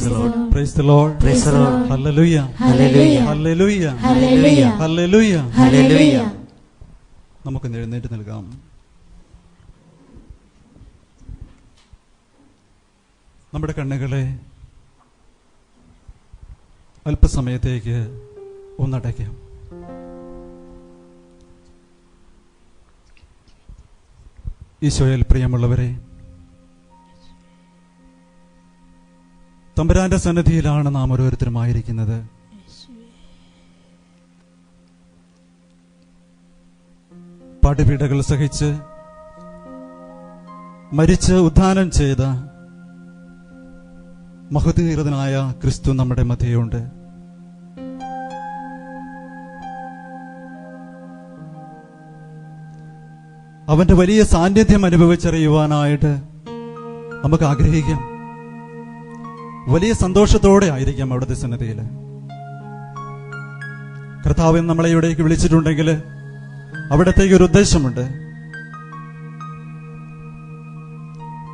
the Lord. Praise the Lord. Praise the Lord. Hallelujah. Hallelujah. Hallelujah. Hallelujah. Hallelujah. Hallelujah. നമുക്ക് എഴുന്നേറ്റ് നിൽക്കാം. നമ്മുടെ കണ്ണുകളെ അല്പസമയത്തേക്ക് ഒന്നടയ്ക്കാം. ഈശോയിൽ പ്രിയമുള്ളവരെ, തമ്പുരാന്റെ സന്നിധിയിലാണ് നാം ഓരോരുത്തരുമായിരിക്കുന്നത്. പാടുപീഡകൾ സഹിച്ച് മരിച്ച് ഉദ്ധാനം ചെയ്ത മഹോന്നതനായ ക്രിസ്തു നമ്മുടെ മധ്യയുണ്ട്. അവന്റെ വലിയ സാന്നിധ്യം അനുഭവിച്ചറിയുവാനായിട്ട് നമുക്ക് ആഗ്രഹിക്കാം. വലിയ സന്തോഷത്തോടെ ആയിരിക്കാം അവിടുത്തെ സന്നിധിയിൽ. കർത്താവ് നമ്മളെ ഇവിടേക്ക് വിളിച്ചിട്ടുണ്ടെങ്കിൽ അവിടത്തേക്ക് ഒരു ഉദ്ദേശമുണ്ട്.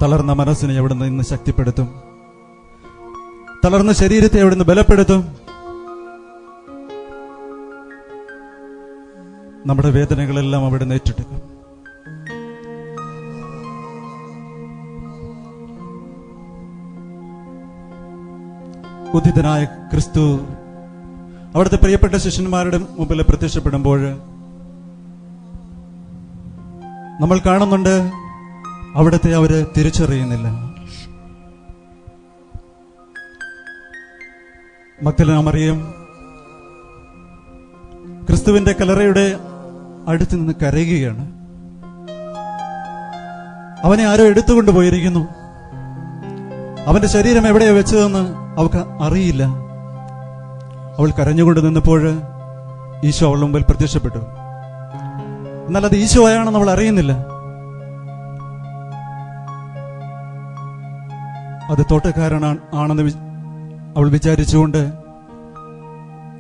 തളർന്ന മനസ്സിനെ അവിടുന്ന് ഇന്ന് ശക്തിപ്പെടുത്തും. തളർന്ന ശരീരത്തെ അവിടുന്ന് ബലപ്പെടുത്തും. നമ്മുടെ വേദനകളെല്ലാം അവിടുന്ന് ഏറ്റെടുക്കും. ഉദ്ധിതനായ ക്രിസ്തു അവിടുത്തെ പ്രിയപ്പെട്ട ശിഷ്യന്മാരുടെ മുമ്പിൽ പ്രത്യക്ഷപ്പെടുമ്പോൾ നമ്മൾ കാണുന്നുണ്ട്, അവിടത്തെ അവര് തിരിച്ചറിയുന്നില്ല. മഗ്ദലന മറിയം ക്രിസ്തുവിന്റെ കല്ലറയുടെ അടുത്ത് നിന്ന് കരയുകയാണ്. അവനെ ആരോ എടുത്തുകൊണ്ടുപോയിരിക്കുന്നു. അവന്റെ ശരീരം എവിടെയാ വെച്ചതെന്ന് അവൾക്ക് അറിയില്ല. അവൾ കരഞ്ഞുകൊണ്ട് നിന്നപ്പോൾ ഈശോ അവളുടെ മുമ്പിൽ പ്രത്യക്ഷപ്പെട്ടു. എന്നാൽ അത് ഈശോ ആണെന്ന് അവൾ അറിയുന്നില്ല. അത് തോട്ടക്കാരനാണെന്ന് അവൾ വിചാരിച്ചുകൊണ്ട്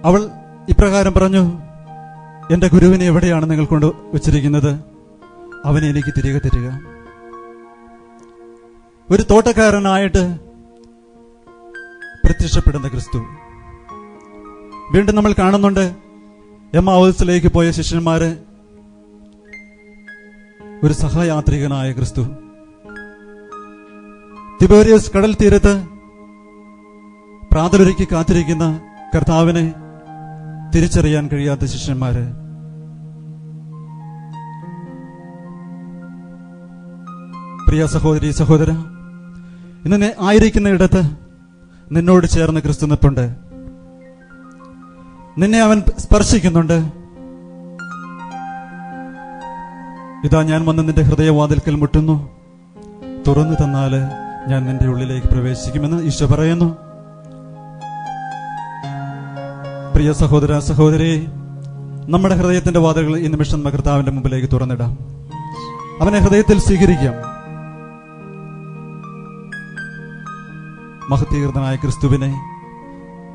അവൾ ഇപ്രകാരം പറഞ്ഞു, എന്റെ ഗുരുവിനെ എവിടെയാണ് നിങ്ങൾ കൊണ്ട് വച്ചിരിക്കുന്നത്? അവനെ എനിക്ക് തിരികെ തരിക. ഒരു തോട്ടക്കാരനായിട്ട് പ്രത്യക്ഷപ്പെടുന്ന ക്രിസ്തു വീണ്ടും നമ്മൾ കാണുന്നുണ്ട്. എമ്മാവൂസിലേക്ക് പോയ ശിഷ്യന്മാര്, ഒരു സഹയാത്രികനായ ക്രിസ്തു. തിബേരിയസ് കടൽ തീരത്ത് പ്രാതലൊരുക്കി കാത്തിരിക്കുന്ന കർത്താവിനെ തിരിച്ചറിയാൻ കഴിയാത്ത ശിഷ്യന്മാര്. പ്രിയ സഹോദരി സഹോദര, ഇന്ന് ആയിരിക്കുന്ന ഇടത്ത് നിന്നോട് ചേർന്ന് ക്രിസ്തു നിൽപ്പുണ്ട്. നിന്നെ അവൻ സ്പർശിക്കുന്നുണ്ട്. ഇതാ ഞാൻ വന്ന് നിന്റെ ഹൃദയവാതിൽക്കൽ മുട്ടുന്നു, തുറന്നു തന്നാല് ഞാൻ നിന്റെ ഉള്ളിലേക്ക് പ്രവേശിക്കുമെന്ന് ഈശോ പറയുന്നു. പ്രിയ സഹോദര സഹോദരി, നമ്മുടെ ഹൃദയത്തിന്റെ വാതിലുകൾ ഈ നിമിഷം കർത്താവിന്റെ മുമ്പിലേക്ക് തുറന്നിടാം. അവനെ ഹൃദയത്തിൽ സ്വീകരിക്കാം. മഹത്വീകൃതനായ ക്രിസ്തുവിനെ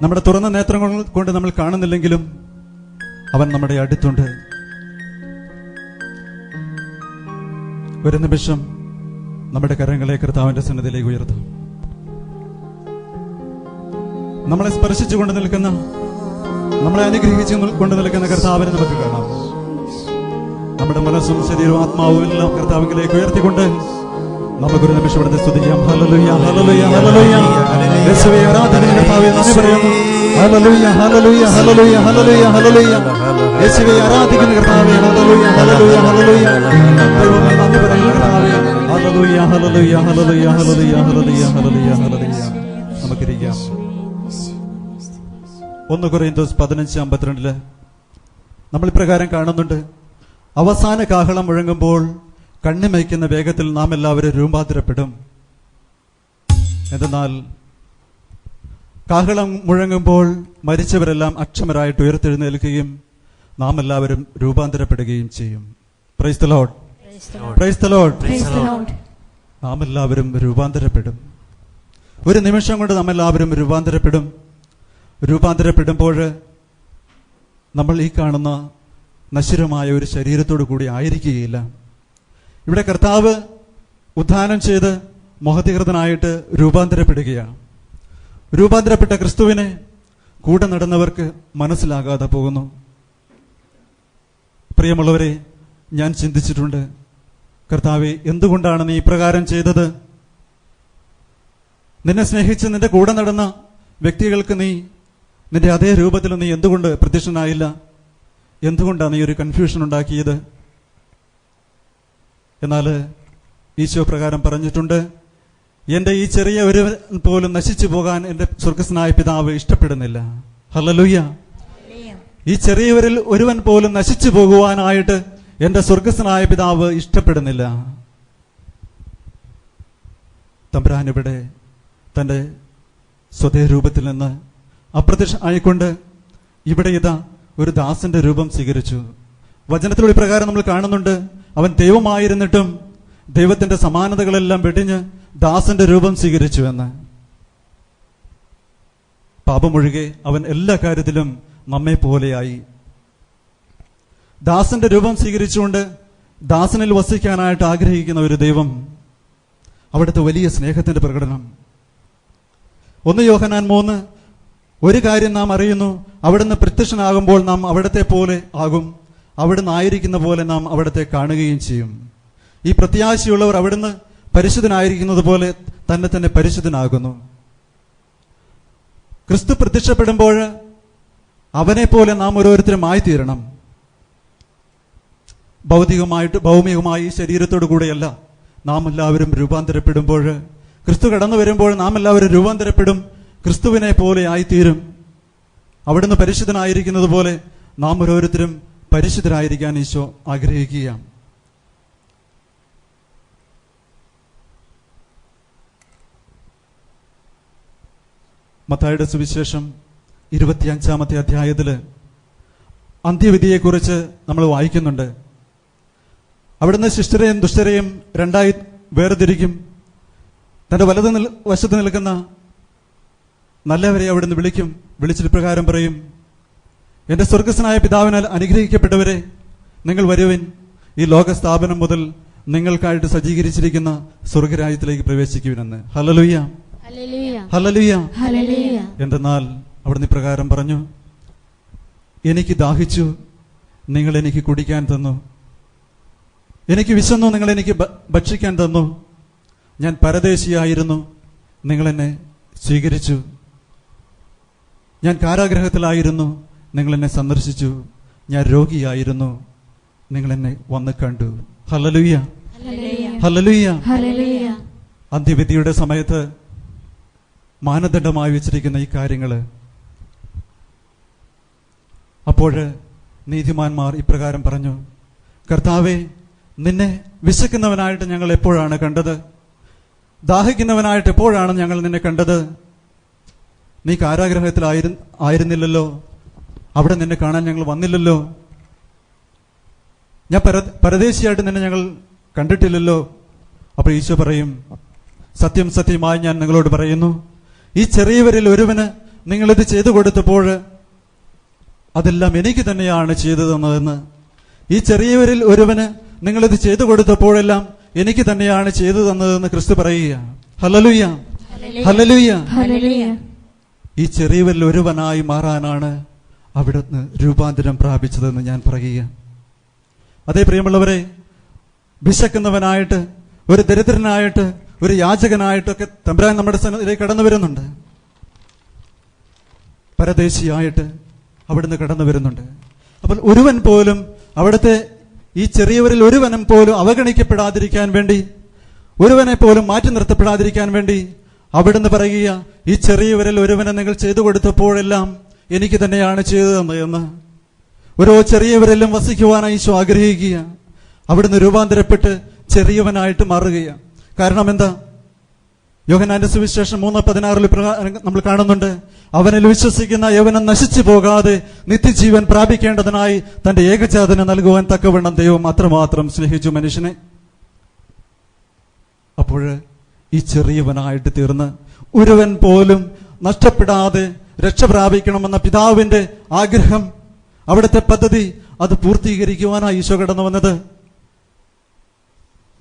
നമ്മുടെ തുറന്ന നേത്രങ്ങൾ കൊണ്ട് നമ്മൾ കാണുന്നില്ലെങ്കിലും അവൻ നമ്മുടെ അടുത്തുണ്ട്. ഒരു നിമിഷം നമ്മുടെ കരങ്ങളെ കർത്താവിന്റെ സന്നിധിയിലേക്ക് ഉയർത്താം. നമ്മളെ സ്പർശിച്ചുകൊണ്ട് നിൽക്കുന്ന, നമ്മളെ അനുഗ്രഹിച്ചു കൊണ്ട് നിൽക്കുന്ന കർത്താവിനെ നമുക്ക് കാണാം. നമ്മുടെ മനസ്സും ശരീരവും ആത്മാവും എല്ലാം കർത്താവിലേക്ക് ഉയർത്തിക്കൊണ്ട് നമുക്കൊരു നിമിഷം ഇവിടുത്തെ സ്തുതിക്കാം. Hallelujah, hallelujah, hallelujah. യേശുവേ ആരാധന കർത്താവേ, നന്ദി പറയുന്നു. Hallelujah, hallelujah, hallelujah, hallelujah, hallelujah. യേശുവേ ആരാധിക്കുന്ന കർത്താവേ, ഹല്ലേലൂയ, ഹല്ലേലൂയ, ഹല്ലേലൂയ. ദൈവമേ നന്ദി പറയുന്നു കർത്താവേ. Hallelujah, hallelujah, hallelujah, hallelujah, hallelujah, hallelujah, hallelujah. നമുക്കിരിക്കാം. 1 കൊരിന്ത്യർ 15:52 നമ്മൾ ഇപ്രകാരം കാണുന്നുണ്ട്. അവസാന കാഹളം മുഴങ്ങുമ്പോൾ കണ്ണിമയ്ക്കുന്ന വേഗത്തിൽ നാം എല്ലാവരും രൂപാന്തരപ്പെടും. എന്തെന്നാൽ കാഹളം മുഴങ്ങുമ്പോൾ മരിച്ചവരെല്ലാം അക്ഷമരായിട്ട് ഉയർത്തെഴുന്നേൽക്കുകയും നാം എല്ലാവരും രൂപാന്തരപ്പെടുകയും ചെയ്യും. Praise the Lord, praise the Lord. നാം എല്ലാവരും രൂപാന്തരപ്പെടും. ഒരു നിമിഷം കൊണ്ട് നാം എല്ലാവരും രൂപാന്തരപ്പെടും. രൂപാന്തരപ്പെടുമ്പോൾ നമ്മൾ ഈ കാണുന്ന നശ്വരമായ ഒരു ശരീരത്തോടു കൂടി ആയിരിക്കുകയില്ല. ഇവിടെ കർത്താവ് ഉദ്ധാനം ചെയ്ത് മഹത്വീകൃതനായിട്ട് രൂപാന്തരപ്പെടുകയാണ്. രൂപാന്തരപ്പെട്ട ക്രിസ്തുവിനെ കൂടെ നടന്നവർക്ക് മനസ്സിലാകാതെ പോകുന്നു. പ്രിയമുള്ളവരെ, ഞാൻ ചിന്തിച്ചിട്ടുണ്ട്, കർത്താവേ, എന്തുകൊണ്ടാണ് നീ ഇപ്രകാരം ചെയ്തത്? നിന്നെ സ്നേഹിച്ച് നിന്റെ കൂടെ നടന്ന വ്യക്തികൾക്ക് നീ നിന്റെ അതേ രൂപത്തിൽ നീ എന്തുകൊണ്ട് പ്രത്യക്ഷനായില്ല? എന്തുകൊണ്ടാണ് നീ ഒരു കൺഫ്യൂഷൻ ഉണ്ടാക്കിയത്? എന്നാൽ ഈശോ പ്രകാരം പറഞ്ഞിട്ടുണ്ട്, എന്റെ ഈ ചെറിയ ഒരുവൻ പോലും നശിച്ചു പോകാൻ എന്റെ സ്വർഗസ്നായ പിതാവ് ഇഷ്ടപ്പെടുന്നില്ല. ഹല്ലേലൂയ. ഈ ചെറിയവരിൽ ഒരുവൻ പോലും നശിച്ചു പോകുവാനായിട്ട് എന്റെ സ്വർഗസ്നായ പിതാവ് ഇഷ്ടപ്പെടുന്നില്ല. തമ്പുരാൻ ഇവിടെ തന്റെ സ്വതേ രൂപത്തിൽ നിന്ന് അപ്രത്യക്ഷമായിക്കൊണ്ട് ഇവിടെ ഇതാ ഒരു ദാസന്റെ രൂപം സ്വീകരിച്ചു. വചനത്തിലൂടെ പ്രകാരം നമ്മൾ കാണുന്നുണ്ട്, അവൻ ദൈവമായിരുന്നിട്ടും ദൈവത്തിന്റെ സമാനതകളെല്ലാം വെടിഞ്ഞ് ദാസന്റെ രൂപം സ്വീകരിച്ചു എന്ന്. പാപമൊഴികെ അവൻ എല്ലാ കാര്യത്തിലും നമ്മെ പോലെയായി. ദാസന്റെ രൂപം സ്വീകരിച്ചുകൊണ്ട് ദാസനിൽ വസിക്കാനായിട്ട് ആഗ്രഹിക്കുന്ന ഒരു ദൈവം, അവിടുത്തെ വലിയ സ്നേഹത്തിന്റെ പ്രകടനം. 1 യോഹന്നാൻ 3, ഒരു കാര്യം നാം അറിയുന്നു, അവിടുന്ന് പ്രത്യക്ഷനാകുമ്പോൾ നാം അവിടത്തെ പോലെ ആകും, അവിടുന്ന് ആയിരിക്കുന്ന പോലെ നാം അവിടത്തെ കാണുകയും ചെയ്യും. ഈ പ്രത്യാശയുള്ളവർ അവിടുന്ന് പരിശുദ്ധനായിരിക്കുന്നത് പോലെ തന്നെ തന്നെ പരിശുദ്ധനാകുന്നു. ക്രിസ്തു പ്രത്യക്ഷപ്പെടുമ്പോൾ അവനെ പോലെ നാം ഓരോരുത്തരും ആയിത്തീരണം. ഭൗമികമായി ശരീരത്തോടു കൂടെയല്ല നാം എല്ലാവരും രൂപാന്തരപ്പെടുമ്പോൾ, ക്രിസ്തു കടന്നു വരുമ്പോൾ നാം എല്ലാവരും രൂപാന്തരപ്പെടും, ക്രിസ്തുവിനെ പോലെ ആയിത്തീരും. അവിടുന്ന് പരിശുദ്ധനായിരിക്കുന്നത് പോലെ നാം ഓരോരുത്തരും പരിശുദ്ധരായിരിക്കാൻ ഈശോ ആഗ്രഹിക്കുകയാണ്. മത്തായിയുടെ സുവിശേഷം 25-ാമത്തെ അധ്യായത്തില് അന്ത്യവിധിയെക്കുറിച്ച് നമ്മൾ വായിക്കുന്നുണ്ട്. അവിടുന്ന് ശിഷ്ടരെയും ദുഷ്ടരെയും രണ്ടായി വേർതിരിക്കും. തന്റെ വലത് വശത്ത് നിൽക്കുന്ന നല്ലവരെ അവിടുന്ന് വിളിക്കും. വിളിച്ചിട്ട് പ്രകാരം പറയും, എന്റെ സ്വർഗസ്വനായ പിതാവിനാൽ അനുഗ്രഹിക്കപ്പെട്ടവരെ, നിങ്ങൾ വരുവിൻ, ഈ ലോകസ്ഥാപനം മുതൽ നിങ്ങൾക്കായിട്ട് സജ്ജീകരിച്ചിരിക്കുന്ന സ്വർഗരാജ്യത്തിലേക്ക് പ്രവേശിക്കുവിനെന്ന്. Hallelujah, hallelujah, hallelujah. എന്തെന്നാൽ അവിടുന്ന് പ്രകാരം പറഞ്ഞു, എനിക്ക് ദാഹിച്ചു, നിങ്ങൾ എനിക്ക് കുടിക്കാൻ തന്നു, എനിക്ക് വിശന്നു, നിങ്ങൾ എനിക്ക് ഭക്ഷിക്കാൻ തന്നു, ഞാൻ പരദേശിയായിരുന്നു, നിങ്ങൾ എന്നെ സ്വീകരിച്ചു, ഞാൻ കാരാഗ്രഹത്തിലായിരുന്നു, നിങ്ങൾ എന്നെ സന്ദർശിച്ചു, ഞാൻ രോഗിയായിരുന്നു, നിങ്ങൾ എന്നെ വന്ന് കണ്ടു. Hallelujah, hallelujah, hallelujah. അന്ത്യവിധിയുടെ സമയത്ത് മാനദണ്ഡമായി വെച്ചിരിക്കുന്ന ഈ കാര്യങ്ങള്. അപ്പോൾ നീതിമാന്മാർ ഇപ്രകാരം പറഞ്ഞു, കർത്താവേ, നിന്നെ വിശക്കുന്നവനായിട്ട് ഞങ്ങൾ എപ്പോഴാണ് കണ്ടത്? ദാഹിക്കുന്നവനായിട്ട് എപ്പോഴാണ് ഞങ്ങൾ നിന്നെ കണ്ടത്? നീ കാരാഗ്രഹത്തിലായിരുന്നില്ലല്ലോ, അവിടെ നിന്നെ കാണാൻ ഞങ്ങൾ വന്നില്ലല്ലോ, ഞാൻ പരദേശിയായിട്ട് നിന്നെ ഞങ്ങൾ കണ്ടിട്ടില്ലല്ലോ. അപ്പോൾ ഈശോ പറയും, സത്യം സത്യമായി ഞാൻ നിങ്ങളോട് പറയുന്നു, ഈ ചെറിയവരിൽ ഒരുവന് നിങ്ങളിത് ചെയ്തു കൊടുത്തപ്പോൾ അതെല്ലാം എനിക്ക് തന്നെയാണ് ചെയ്തു തന്നതെന്ന്. ഈ ചെറിയവരിൽ ഒരുവന് നിങ്ങളിത് ചെയ്തു കൊടുത്തപ്പോഴെല്ലാം എനിക്ക് തന്നെയാണ് ചെയ്തു തന്നതെന്ന് ക്രിസ്തു പറയുക. Hallelujah, hallelujah, hallelujah. ഈ ചെറിയവരിൽ ഒരുവനായി മാറാനാണ് അവിടുന്ന് രൂപാന്തരം പ്രാപിച്ചതെന്ന് ഞാൻ പറയുക. അതേ പ്രിയമുള്ളവരെ, വിശക്കുന്നവനായിട്ട്, ഒരു ദരിദ്രനായിട്ട്, ഒരു യാചകനായിട്ടൊക്കെ തമ്പുരാൻ നമ്മുടെ സന്നിധിയിലേക്ക് കടന്നു വരുന്നുണ്ട്. പരദേശിയായിട്ട് അവിടുന്ന് കടന്നു വരുന്നുണ്ട്. അപ്പോൾ ഒരുവൻ പോലും, അവിടുത്തെ ഈ ചെറിയവരിൽ ഒരുവനും പോലും അവഗണിക്കപ്പെടാതിരിക്കാൻ വേണ്ടി, ഒരുവനെ പോലും മാറ്റി നിർത്തപ്പെടാതിരിക്കാൻ വേണ്ടി അവിടുന്ന് പറയുക, ഈ ചെറിയവരിൽ ഒരുവനെ നിങ്ങൾ ചെയ്തു കൊടുത്തപ്പോഴെല്ലാം എനിക്ക് തന്നെയാണ് ചെയ്തു തന്നതെന്ന്. ഓരോ ചെറിയവരെല്ലാം വസിക്കുവാനായി ഈശോ ആഗ്രഹിക്കുക. അവിടുന്ന് രൂപാന്തരപ്പെട്ട് ചെറിയവനായിട്ട് മാറുകയാണ്. കാരണം എന്താ? യോഹന്നാന്റെ സുവിശേഷം 3:16 നമ്മൾ കാണുന്നുണ്ട്, അവനിൽ വിശ്വസിക്കുന്ന യവനം നശിച്ചു പോകാതെ നിത്യജീവൻ പ്രാപിക്കേണ്ടതിനായി തന്റെ ഏകജാതനെ നൽകുവാൻ തക്കവണ്ണം ദൈവം അത്രമാത്രം സ്നേഹിച്ചു മനുഷ്യനെ. അപ്പോൾ ഈ ചെറിയവനായിട്ട് തീർന്ന് ഒരുവൻ പോലും നഷ്ടപ്പെടാതെ രക്ഷ പ്രാപിക്കണമെന്ന പിതാവിന്റെ ആഗ്രഹം, അവിടുത്തെ പദ്ധതി, അത് പൂർത്തീകരിക്കുവാനായി ഈശോ കടന്നു വന്നത്.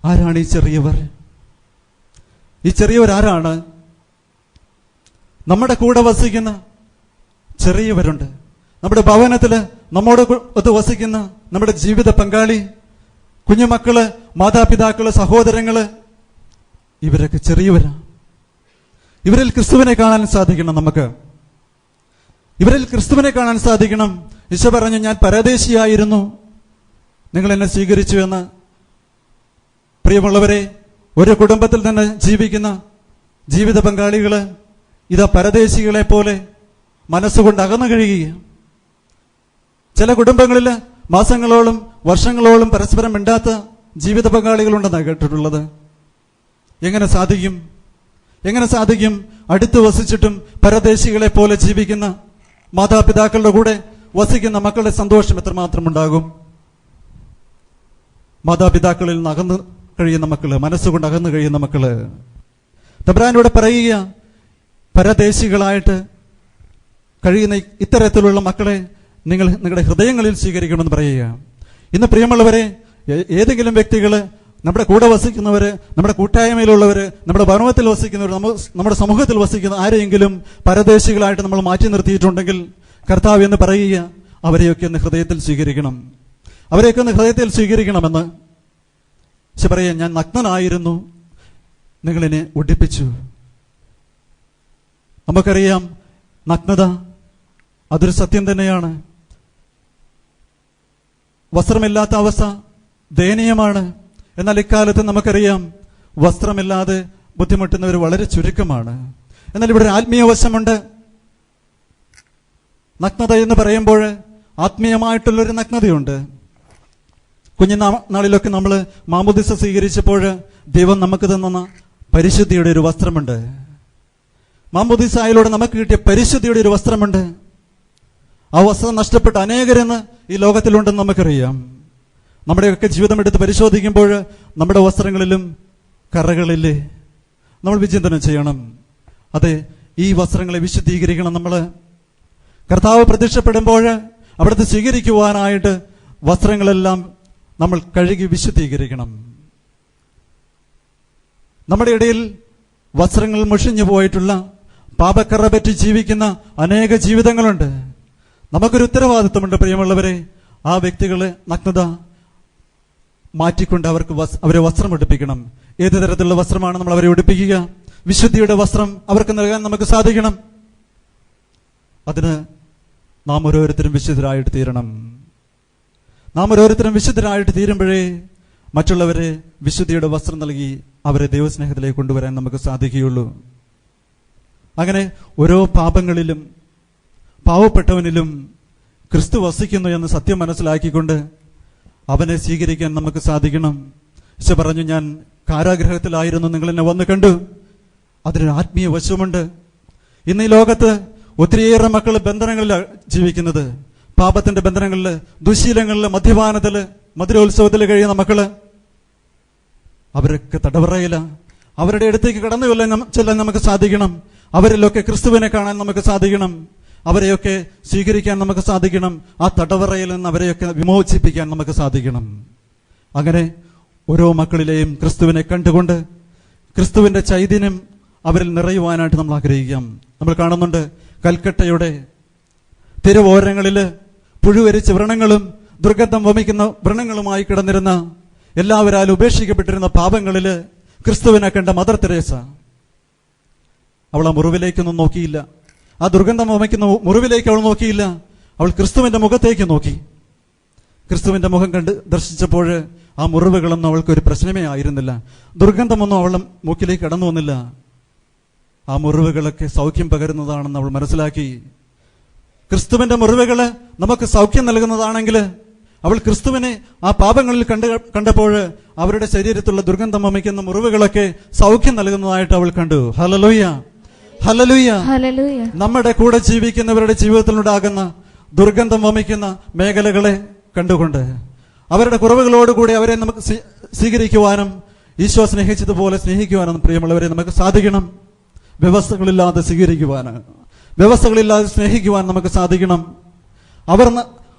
ആരാണ് ഈ ചെറിയവർ? ഈ ചെറിയവർ ആരാണ്? നമ്മുടെ കൂടെ വസിക്കുന്ന ചെറിയവരുണ്ട്. നമ്മുടെ ഭവനത്തില് നമ്മോട് ഒത്ത് വസിക്കുന്ന നമ്മുടെ ജീവിത പങ്കാളി, കുഞ്ഞുമക്കള്, മാതാപിതാക്കള്, സഹോദരങ്ങള്, ഇവരൊക്കെ ചെറിയവരാണ്. ഇവരിൽ ക്രിസ്തുവിനെ കാണാൻ സാധിക്കണം. നമുക്ക് ഇവരിൽ ക്രിസ്തുവിനെ കാണാൻ സാധിക്കണം. ഈശോ പറഞ്ഞു, ഞാൻ പരദേശിയായിരുന്നു, നിങ്ങൾ എന്നെ സ്വീകരിച്ചു എന്ന്. പ്രിയമുള്ളവരെ, ഒരു കുടുംബത്തിൽ തന്നെ ജീവിക്കുന്ന ജീവിത പങ്കാളികള് ഇതാ പരദേശികളെ പോലെ മനസ്സുകൊണ്ട് അകന്നു കഴിയുക. ചില കുടുംബങ്ങളിൽ മാസങ്ങളോളം വർഷങ്ങളോളം പരസ്പരം മിണ്ടാത്ത ജീവിത പങ്കാളികളുണ്ടെന്നാണ് കേട്ടിട്ടുള്ളത്. എങ്ങനെ സാധിക്കും? അടുത്ത് വസിച്ചിട്ടും പരദേശികളെ പോലെ ജീവിക്കുന്ന മാതാപിതാക്കളുടെ കൂടെ വസിക്കുന്ന മക്കളുടെ സന്തോഷം എത്രമാത്രം ഉണ്ടാകും? മാതാപിതാക്കളിൽ നിന്ന് അകന്നു കഴിയുന്ന മക്കള്, മനസ്സുകൊണ്ട് അകന്നു കഴിയുന്ന മക്കള്. തമ്പുരാനോട് പറയുക, പരദേശികളായിട്ട് കഴിയുന്ന ഇത്തരത്തിലുള്ള മക്കളെ നിങ്ങൾ നിങ്ങളുടെ ഹൃദയങ്ങളിൽ സ്വീകരിക്കണമെന്ന് പറയുക. ഇന്ന് പ്രിയമുള്ളവരെ, ഏതെങ്കിലും വ്യക്തികള്, നമ്മുടെ കൂടെ വസിക്കുന്നവര്, നമ്മുടെ കൂട്ടായ്മയിലുള്ളവര്, നമ്മുടെ ഭവനത്തിൽ വസിക്കുന്നവർ, നമ്മുടെ സമൂഹത്തിൽ വസിക്കുന്ന ആരെയെങ്കിലും പരദേശികളായിട്ട് നമ്മൾ മാറ്റി നിർത്തിയിട്ടുണ്ടെങ്കിൽ കർത്താവ് എന്ന് പറയുക, അവരെയൊക്കെ ഒന്ന് ഹൃദയത്തിൽ സ്വീകരിക്കണമെന്ന്. പക്ഷെ പറയാ, ഞാൻ നഗ്നനായിരുന്നു, നിങ്ങളെന്നെ ഉടുപ്പിച്ചു. നമുക്കറിയാം, നഗ്നത അതൊരു സത്യം തന്നെയാണ്. വസ്ത്രമില്ലാത്ത അവസ്ഥ ദയനീയമാണ്. എന്നാൽ ഇക്കാലത്ത് നമുക്കറിയാം, വസ്ത്രമില്ലാതെ ബുദ്ധിമുട്ടുന്നവർ വളരെ ചുരുക്കമാണ്. എന്നാൽ ഇവിടെ ഒരു ആത്മീയ വശമുണ്ട്. നഗ്നത എന്ന് പറയുമ്പോൾ ആത്മീയമായിട്ടുള്ളൊരു നഗ്നതയുണ്ട്. കുഞ്ഞുനാളിലൊക്കെ നമ്മൾ മാമോദിസ സ്വീകരിച്ചപ്പോൾ ദൈവം നമുക്ക് തന്ന പരിശുദ്ധിയുടെ ഒരു വസ്ത്രമുണ്ട്. മാമോദിസയിലൂടെ നമുക്ക് കിട്ടിയ പരിശുദ്ധിയുടെ ഒരു വസ്ത്രമുണ്ട്. ആ വസ്ത്രം നഷ്ടപ്പെട്ട അനേകരെന്ന് ഈ ലോകത്തിലുണ്ടെന്ന് നമുക്കറിയാം. നമ്മുടെയൊക്കെ ജീവിതം എടുത്ത് പരിശോധിക്കുമ്പോൾ നമ്മുടെ വസ്ത്രങ്ങളിലും കറകളില്ലേ? നമ്മൾ വിചിന്തനം ചെയ്യണം. അതെ, ഈ വസ്ത്രങ്ങളെ വിശുദ്ധീകരിക്കണം. നമ്മൾ കർത്താവ് പ്രത്യക്ഷപ്പെടുമ്പോൾ അവിടുത്തെ സ്വീകരിക്കുവാനായിട്ട് വസ്ത്രങ്ങളെല്ലാം നമ്മൾ കഴുകി വിശുദ്ധീകരിക്കണം. നമ്മുടെ ഇടയിൽ വസ്ത്രങ്ങൾ മുഷിഞ്ഞു പോയിട്ടുള്ള, പാപക്കറ പറ്റി ജീവിക്കുന്ന അനേക ജീവിതങ്ങളുണ്ട്. നമുക്കൊരു ഉത്തരവാദിത്വമുണ്ട് പ്രിയമുള്ളവരെ. ആ വ്യക്തികളെ നഗ്നത മാറ്റിക്കൊണ്ട് അവരെ വസ്ത്രം ഉടുപ്പിക്കണം. ഏത് തരത്തിലുള്ള വസ്ത്രമാണ് നമ്മൾ അവരെ ഉടുപ്പിക്കുക? വിശുദ്ധിയുടെ വസ്ത്രം അവർക്ക് നൽകാൻ നമുക്ക് സാധിക്കണം. അതിന് നാം ഓരോരുത്തരും വിശുദ്ധരായിട്ട് തീരണം. നാം ഓരോരുത്തരും വിശുദ്ധരായിട്ട് തീരുമ്പോഴേ മറ്റുള്ളവരെ വിശുദ്ധിയുടെ വസ്ത്രം നൽകി അവരെ ദൈവസ്നേഹത്തിലേക്ക് കൊണ്ടുവരാൻ നമുക്ക് സാധിക്കുകയുള്ളൂ. അങ്ങനെ ഓരോ പാപങ്ങളിലും പാവപ്പെട്ടവനിലും ക്രിസ്തു വസിക്കുന്നു എന്ന് സത്യം മനസ്സിലാക്കിക്കൊണ്ട് അവനെ സ്വീകരിക്കാൻ നമുക്ക് സാധിക്കണം. ഈശോ പറഞ്ഞു, ഞാൻ കാരാഗ്രഹത്തിലായിരുന്നു, നിങ്ങൾ എന്നെ വന്ന് കണ്ടു. അതിനൊരു ആത്മീയ വശമുണ്ട്. ഇന്ന് ഈ ലോകത്ത് ഒത്തിരിയേറെ മക്കൾ ബന്ധനങ്ങളിൽ ജീവിക്കുന്നത്, പാപത്തിന്റെ ബന്ധനങ്ങളിൽ, ദുശീലങ്ങളിൽ, മദ്യപാനത്തില്, മധുരോത്സവത്തിൽ കഴിയുന്ന മക്കള്, അവരൊക്കെ തടവറയില. അവരുടെ അടുത്തേക്ക് കടന്നു ചെല്ലാൻ നമുക്ക് സാധിക്കണം. അവരിലൊക്കെ ക്രിസ്തുവിനെ കാണാൻ നമുക്ക് സാധിക്കണം. അവരെയൊക്കെ സ്വീകരിക്കാൻ നമുക്ക് സാധിക്കണം. ആ തടവറയിൽ നിന്ന് അവരെയൊക്കെ വിമോചിപ്പിക്കാൻ നമുക്ക് സാധിക്കണം. അങ്ങനെ ഓരോ മക്കളിലെയും ക്രിസ്തുവിനെ കണ്ടുകൊണ്ട് ക്രിസ്തുവിന്റെ ചൈതന്യം അവരിൽ നിറയുവാനായിട്ട് നമ്മൾ ആഗ്രഹിക്കാം. നമ്മൾ കാണുന്നുണ്ട്, കൽക്കട്ടയുടെ തെരുവോരങ്ങളില് പുഴുവരിച്ച വ്രണങ്ങളും ദുർഗന്ധം വമിക്കുന്ന വ്രണങ്ങളുമായി കിടന്നിരുന്ന, എല്ലാവരാലും ഉപേക്ഷിക്കപ്പെട്ടിരുന്ന പാപങ്ങളില് ക്രിസ്തുവിനെ കണ്ട മദർ തെരേസ. അവൾ ആ മുറിവിലേക്കൊന്നും നോക്കിയില്ല. ആ ദുർഗന്ധം വമിക്കുന്ന മുറിവിലേക്ക് അവൾ നോക്കിയില്ല. അവൾ ക്രിസ്തുവിന്റെ മുഖത്തേക്ക് നോക്കി. ക്രിസ്തുവിന്റെ മുഖം കണ്ട് ദർശിച്ചപ്പോൾ ആ മുറിവുകളൊന്നും അവൾക്ക് ഒരു പ്രശ്നമേ ആയിരുന്നില്ല. ദുർഗന്ധമൊന്നും അവളുടെ മൂക്കിലേക്ക് കടന്നു വന്നില്ല. ആ മുറിവുകളൊക്കെ സൗഖ്യം പകരുന്നതാണെന്ന് അവൾ മനസ്സിലാക്കി. ക്രിസ്തുവിന്റെ മുറിവുകള് നമുക്ക് സൗഖ്യം നൽകുന്നതാണെങ്കിൽ അവൾ ക്രിസ്തുവിനെ ആ പാപങ്ങളിൽ കണ്ടപ്പോൾ അവരുടെ ശരീരത്തിലുള്ള ദുർഗന്ധം വമിക്കുന്ന മുറിവുകളൊക്കെ സൗഖ്യം നൽകുന്നതായിട്ട് അവൾ കണ്ടു. Hallelujah, hallelujah. നമ്മുടെ കൂടെ ജീവിക്കുന്നവരുടെ ജീവിതത്തിലുണ്ടാകുന്ന ദുർഗന്ധം വമിക്കുന്ന മേഖലകളെ കണ്ടുകൊണ്ട് അവരുടെ കുറവുകളോടുകൂടി അവരെ നമുക്ക് സ്വീകരിക്കുവാനും ഈശോ സ്നേഹിച്ചതുപോലെ സ്നേഹിക്കുവാനും പ്രിയമുള്ളവരെ നമുക്ക് സാധിക്കണം. വ്യവസ്ഥകളില്ലാതെ സ്വീകരിക്കുവാന്, വ്യവസ്ഥകളില്ലാതെ സ്നേഹിക്കുവാൻ നമുക്ക് സാധിക്കണം. അവർ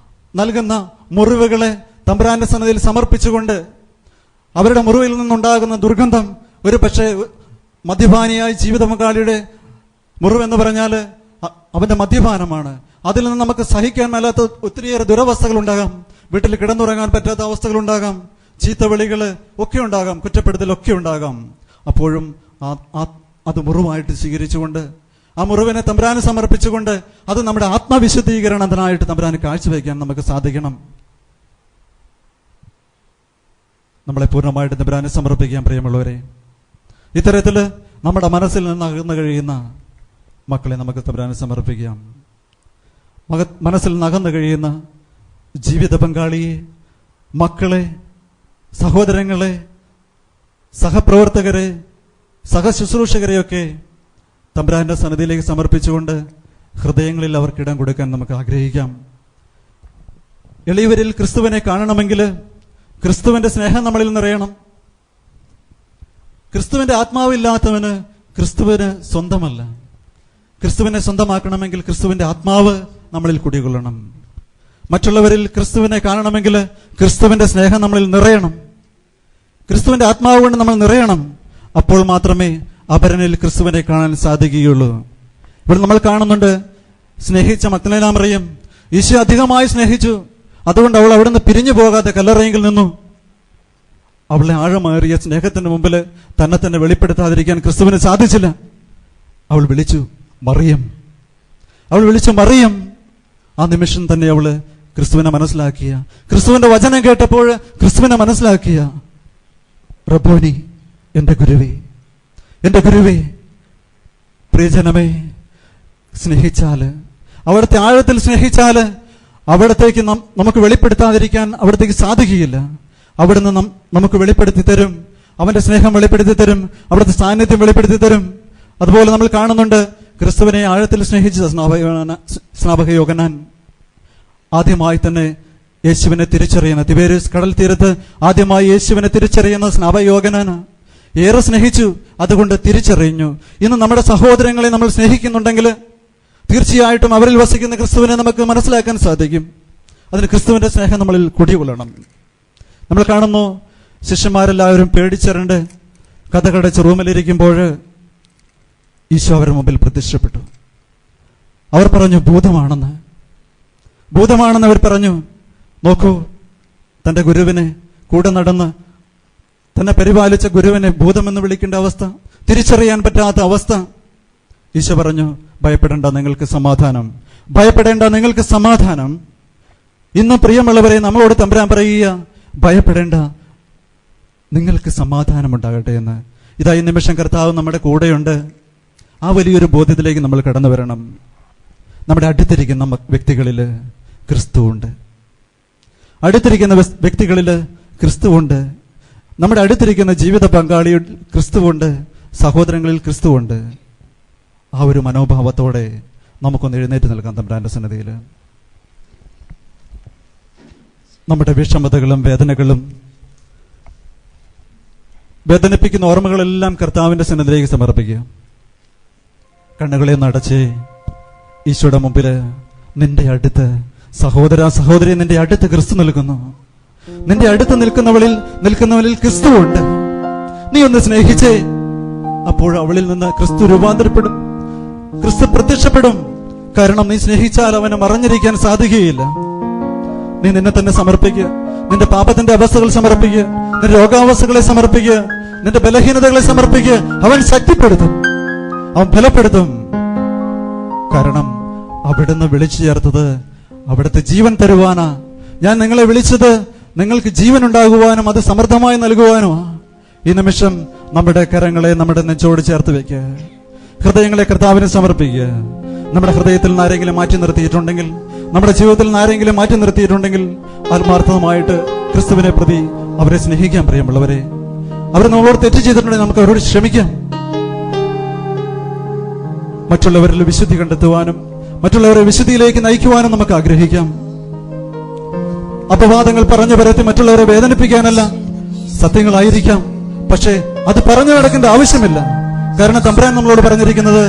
നൽകുന്ന മുറിവുകളെ തമ്പുരാന്റെ സന്നിധിയിൽ സമർപ്പിച്ചുകൊണ്ട് അവരുടെ മുറിവിൽ നിന്നുണ്ടാകുന്ന ദുർഗന്ധം ഒരു പക്ഷേ മദ്യപാനിയായി ജീവിത പങ്കാളിയുടെ മുറിവെന്ന് പറഞ്ഞാൽ അവന്റെ മദ്യപാനമാണ്. അതിൽ നിന്ന് നമുക്ക് സഹിക്കാൻ മേലാത്ത ഒത്തിരിയേറെ ദുരവസ്ഥകൾ ഉണ്ടാകാം. വീട്ടിൽ കിടന്നുറങ്ങാൻ പറ്റാത്ത അവസ്ഥകൾ ഉണ്ടാകാം, ചീത്തവിളികൾ ഒക്കെ ഉണ്ടാകാം, കുറ്റപ്പെടുത്തലൊക്കെ ഉണ്ടാകാം. അപ്പോഴും അത് മുറിവായിട്ട് സ്വീകരിച്ചുകൊണ്ട്, ആ മുറിവിനെ തമ്പുരാന് സമർപ്പിച്ചുകൊണ്ട്, അത് നമ്മുടെ ആത്മവിശുദ്ധീകരണത്തിനായിട്ട് തമ്പുരാന് കാഴ്ചവെക്കാൻ നമുക്ക് സാധിക്കണം. നമ്മളെ പൂർണ്ണമായിട്ട് തമ്പുരാന് സമർപ്പിക്കാൻ പ്രിയമുള്ളവരെ. ഇത്തരത്തിൽ നമ്മുടെ മനസ്സിൽ നിന്ന് അകന്നു കഴിയുന്ന മക്കളെ നമുക്ക് തമ്പുരാന് സമർപ്പിക്കാം. മനസ്സിൽ നിന്ന് അകന്നു കഴിയുന്ന ജീവിത പങ്കാളിയെ, മക്കളെ, സഹോദരങ്ങളെ, സഹപ്രവർത്തകരെ, സഹശുശ്രൂഷകരെയൊക്കെ തമ്പുരാന്റെ സന്നിധിയിലേക്ക് സമർപ്പിച്ചുകൊണ്ട് ഹൃദയങ്ങളിൽ അവർക്ക് ഇടം കൊടുക്കാൻ നമുക്ക് ആഗ്രഹിക്കാം. എളിയവരിൽ ക്രിസ്തുവിനെ കാണണമെങ്കിൽ ക്രിസ്തുവിന്റെ സ്നേഹം നമ്മളിൽ നിറയണം. ക്രിസ്തുവിന്റെ ആത്മാവില്ലാത്തവന് ക്രിസ്തുവിന് സ്വന്തമല്ല. ക്രിസ്തുവിനെ സ്വന്തമാക്കണമെങ്കിൽ ക്രിസ്തുവിന്റെ ആത്മാവ് നമ്മളിൽ കുടികൊള്ളണം. മറ്റുള്ളവരിൽ ക്രിസ്തുവിനെ കാണണമെങ്കിൽ ക്രിസ്തുവിന്റെ സ്നേഹം നമ്മളിൽ നിറയണം. ക്രിസ്തുവിന്റെ ആത്മാവ് കൊണ്ട് നമ്മൾ നിറയണം. അപ്പോൾ മാത്രമേ അപരനിൽ ക്രിസ്തുവിനെ കാണാൻ സാധിക്കുകയുള്ളൂ. ഇവിടെ നമ്മൾ കാണുന്നുണ്ട്, സ്നേഹിച്ച മഗ്ദലേന മറിയം ഈശോ അധികമായി സ്നേഹിച്ചു. അതുകൊണ്ട് അവൾ അവിടുന്ന് പിരിഞ്ഞു പോകാതെ കല്ലറയിൽ നിന്നു. അവളെ ആഴമേറിയ സ്നേഹത്തിന് മുമ്പിൽ തന്നെ വെളിപ്പെടുത്താതിരിക്കാൻ ക്രിസ്തുവിന് സാധിച്ചില്ല. അവൾ വിളിച്ചു മറിയം, അവൾ വിളിച്ചു മറിയം. ആ നിമിഷം തന്നെ അവള് ക്രിസ്തുവിനെ മനസ്സിലാക്കിയ, ക്രിസ്തുവിന്റെ വചനം കേട്ടപ്പോൾ ക്രിസ്തുവിനെ മനസ്സിലാക്കിയ, റബ്ബോനി, എന്റെ ഗുരുവേ, എന്റെ ഗുരുവേ. പ്രിയജനമേ, സ്നേഹിച്ചാല്, അവിടുത്തെ ആഴത്തിൽ സ്നേഹിച്ചാല് അവിടത്തേക്ക് നമുക്ക് വെളിപ്പെടുത്താതിരിക്കാൻ അവിടത്തേക്ക് സാധിക്കുകയില്ല. അവിടുന്ന് നമുക്ക് വെളിപ്പെടുത്തി തരും, അവന്റെ സ്നേഹം വെളിപ്പെടുത്തി തരും, അവിടുത്തെ സാന്നിധ്യം വെളിപ്പെടുത്തി തരും. അതുപോലെ നമ്മൾ കാണുന്നുണ്ട്, ക്രിസ്തുവിനെ ആഴത്തിൽ സ്നേഹിച്ച സ്നാപക യോഹന്നാൻ ആദ്യമായി തന്നെ യേശുവിനെ തിരിച്ചറിയുന്ന, തിബേരിയസ് കടൽ തീരത്ത് ആദ്യമായി യേശുവിനെ തിരിച്ചറിയുന്ന സ്നാപക യോഹന്നാൻ ഏറെ സ്നേഹിച്ചു, അതുകൊണ്ട് തിരിച്ചറിഞ്ഞു. ഇന്ന് നമ്മുടെ സഹോദരങ്ങളെ നമ്മൾ സ്നേഹിക്കുന്നുണ്ടെങ്കിൽ തീർച്ചയായിട്ടും അവരിൽ വസിക്കുന്ന ക്രിസ്തുവിനെ നമുക്ക് മനസ്സിലാക്കാൻ സാധിക്കും. അതിന് ക്രിസ്തുവിന്റെ സ്നേഹം നമ്മളിൽ കുടികൊള്ളണം. നമ്മൾ കാണുന്നു, ശിഷ്യന്മാരെല്ലാവരും പേടിച്ചറിണ്ട് കഥകടച്ച് റൂമിലിരിക്കുമ്പോൾ ഈശോ അവരുടെ മുമ്പിൽ പ്രത്യക്ഷപ്പെട്ടു. അവർ പറഞ്ഞു ഭൂതമാണെന്ന് അവർ പറഞ്ഞു. നോക്കൂ, തന്റെ ഗുരുവിനെ കൂടെ നടന്ന് തന്നെ പരിപാലിച്ച ഗുരുവിനെ ഭൂതമെന്ന് വിളിക്കേണ്ട അവസ്ഥ, തിരിച്ചറിയാൻ പറ്റാത്ത അവസ്ഥ. ഈശോ പറഞ്ഞു, ഭയപ്പെടേണ്ട, നിങ്ങൾക്ക് സമാധാനം, ഭയപ്പെടേണ്ട, നിങ്ങൾക്ക് സമാധാനം. ഇന്ന് പ്രിയമുള്ളവരെ, നമ്മളോട് തമ്പുരാൻ പറയുക, ഭയപ്പെടേണ്ട, നിങ്ങൾക്ക് സമാധാനമുണ്ടാകട്ടെ എന്ന്. ഇതാ ഈ നിമിഷം കർത്താവ് നമ്മുടെ കൂടെയുണ്ട്. ആ വലിയൊരു ബോധ്യത്തിലേക്ക് നമ്മൾ കടന്നു വരണം. നമ്മുടെ അടുത്തിരിക്കുന്ന വ്യക്തികളിൽ ക്രിസ്തുവുണ്ട്. അടുത്തിരിക്കുന്ന വ്യക്തികളിൽ ക്രിസ്തുവുണ്ട്. നമ്മുടെ അടുത്തിരിക്കുന്ന ജീവിത പങ്കാളിയിൽ ക്രിസ്തുവുണ്ട്. സഹോദരങ്ങളിൽ ക്രിസ്തുവുണ്ട്. ആ ഒരു മനോഭാവത്തോടെ നമുക്കൊന്ന് എഴുന്നേറ്റ് നിൽക്കാം തമ്പുരാന്റെ സന്നിധിയിൽ. നമ്മുടെ വിഷമതകളും വേദനകളും വേദനിപ്പിക്കുന്ന ഓർമ്മകളെല്ലാം കർത്താവിന്റെ സന്നിധിയിലേക്ക് സമർപ്പിക്കുക. കണ്ണുകളെ നടച്ച് ഈശോയുടെ മുമ്പില് നിന്റെ അടുത്ത്, സഹോദരി, നിന്റെ അടുത്ത് ക്രിസ്തു നിൽക്കുന്നു. നിന്റെ അടുത്ത് നിൽക്കുന്നവളിൽ ക്രിസ്തുവുണ്ട്. നീ ഒന്ന് സ്നേഹിച്ചേ, അപ്പോൾ അവളിൽ നിന്ന് ക്രിസ്തു രൂപാന്തരപ്പെടും, ക്രിസ്തു പ്രത്യക്ഷപ്പെടും. കാരണം നീ സ്നേഹിച്ചാൽ അവനെ മറഞ്ഞിരിക്കാൻ സാധിക്കുകയില്ല. നീ നിന്നെ തന്നെ സമർപ്പിക്കുക. നിന്റെ പാപത്തിന്റെ അവസ്ഥകൾ സമർപ്പിക്കുക, നിന്റെ രോഗാവസ്ഥകളെ സമർപ്പിക്കുക, നിന്റെ ബലഹീനതകളെ സമർപ്പിക്കുക. അവൻ ശക്തിപ്പെടുത്തും, അവൻ ബലപ്പെടുത്തും. കാരണം അവിടുന്ന് വിളിച്ചു ചേർത്തത് അവിടുത്തെ ജീവൻ തരുവാനാ. ഞാൻ നിങ്ങളെ വിളിച്ചത് നിങ്ങൾക്ക് ജീവൻ ഉണ്ടാകുവാനും അത് സമൃദ്ധമായി നൽകുവാനുമാ. ഈ നിമിഷം നമ്മുടെ കരങ്ങളെ നമ്മുടെ നെഞ്ചോട് ചേർത്ത് വെക്കുക. ഹൃദയങ്ങളെ കർത്താവിന് സമർപ്പിക്കുക. നമ്മുടെ ഹൃദയത്തിൽ നിന്ന് ആരെങ്കിലും മാറ്റി നിർത്തിയിട്ടുണ്ടെങ്കിൽ, നമ്മുടെ ജീവിതത്തിൽ നിന്ന് ആരെങ്കിലും മാറ്റി നിർത്തിയിട്ടുണ്ടെങ്കിൽ, ആത്മാർത്ഥമായിട്ട് ക്രിസ്തുവിനെ പ്രതി അവരെ സ്നേഹിക്കാൻ പ്രിയമുള്ളവരെ. അവർ നമ്മളോട് തെറ്റ് ചെയ്തിട്ടുണ്ടെങ്കിൽ നമുക്ക് അവരോട് ക്ഷമിക്കാം. മറ്റുള്ളവരിൽ വിശുദ്ധി കണ്ടെത്തുവാനും മറ്റുള്ളവരെ വിശുദ്ധിയിലേക്ക് നയിക്കുവാനും നമുക്ക് ആഗ്രഹിക്കാം. അപവാദങ്ങൾ പറഞ്ഞു പരത്തി മറ്റുള്ളവരെ വേദനിപ്പിക്കാനല്ല, സത്യങ്ങളായിരിക്കാം. പക്ഷേ അത് പറഞ്ഞു നടക്കേണ്ട ആവശ്യമില്ല. കാരണം തമ്പുരാൻ നമ്മളോട് പറഞ്ഞിരിക്കുന്നത്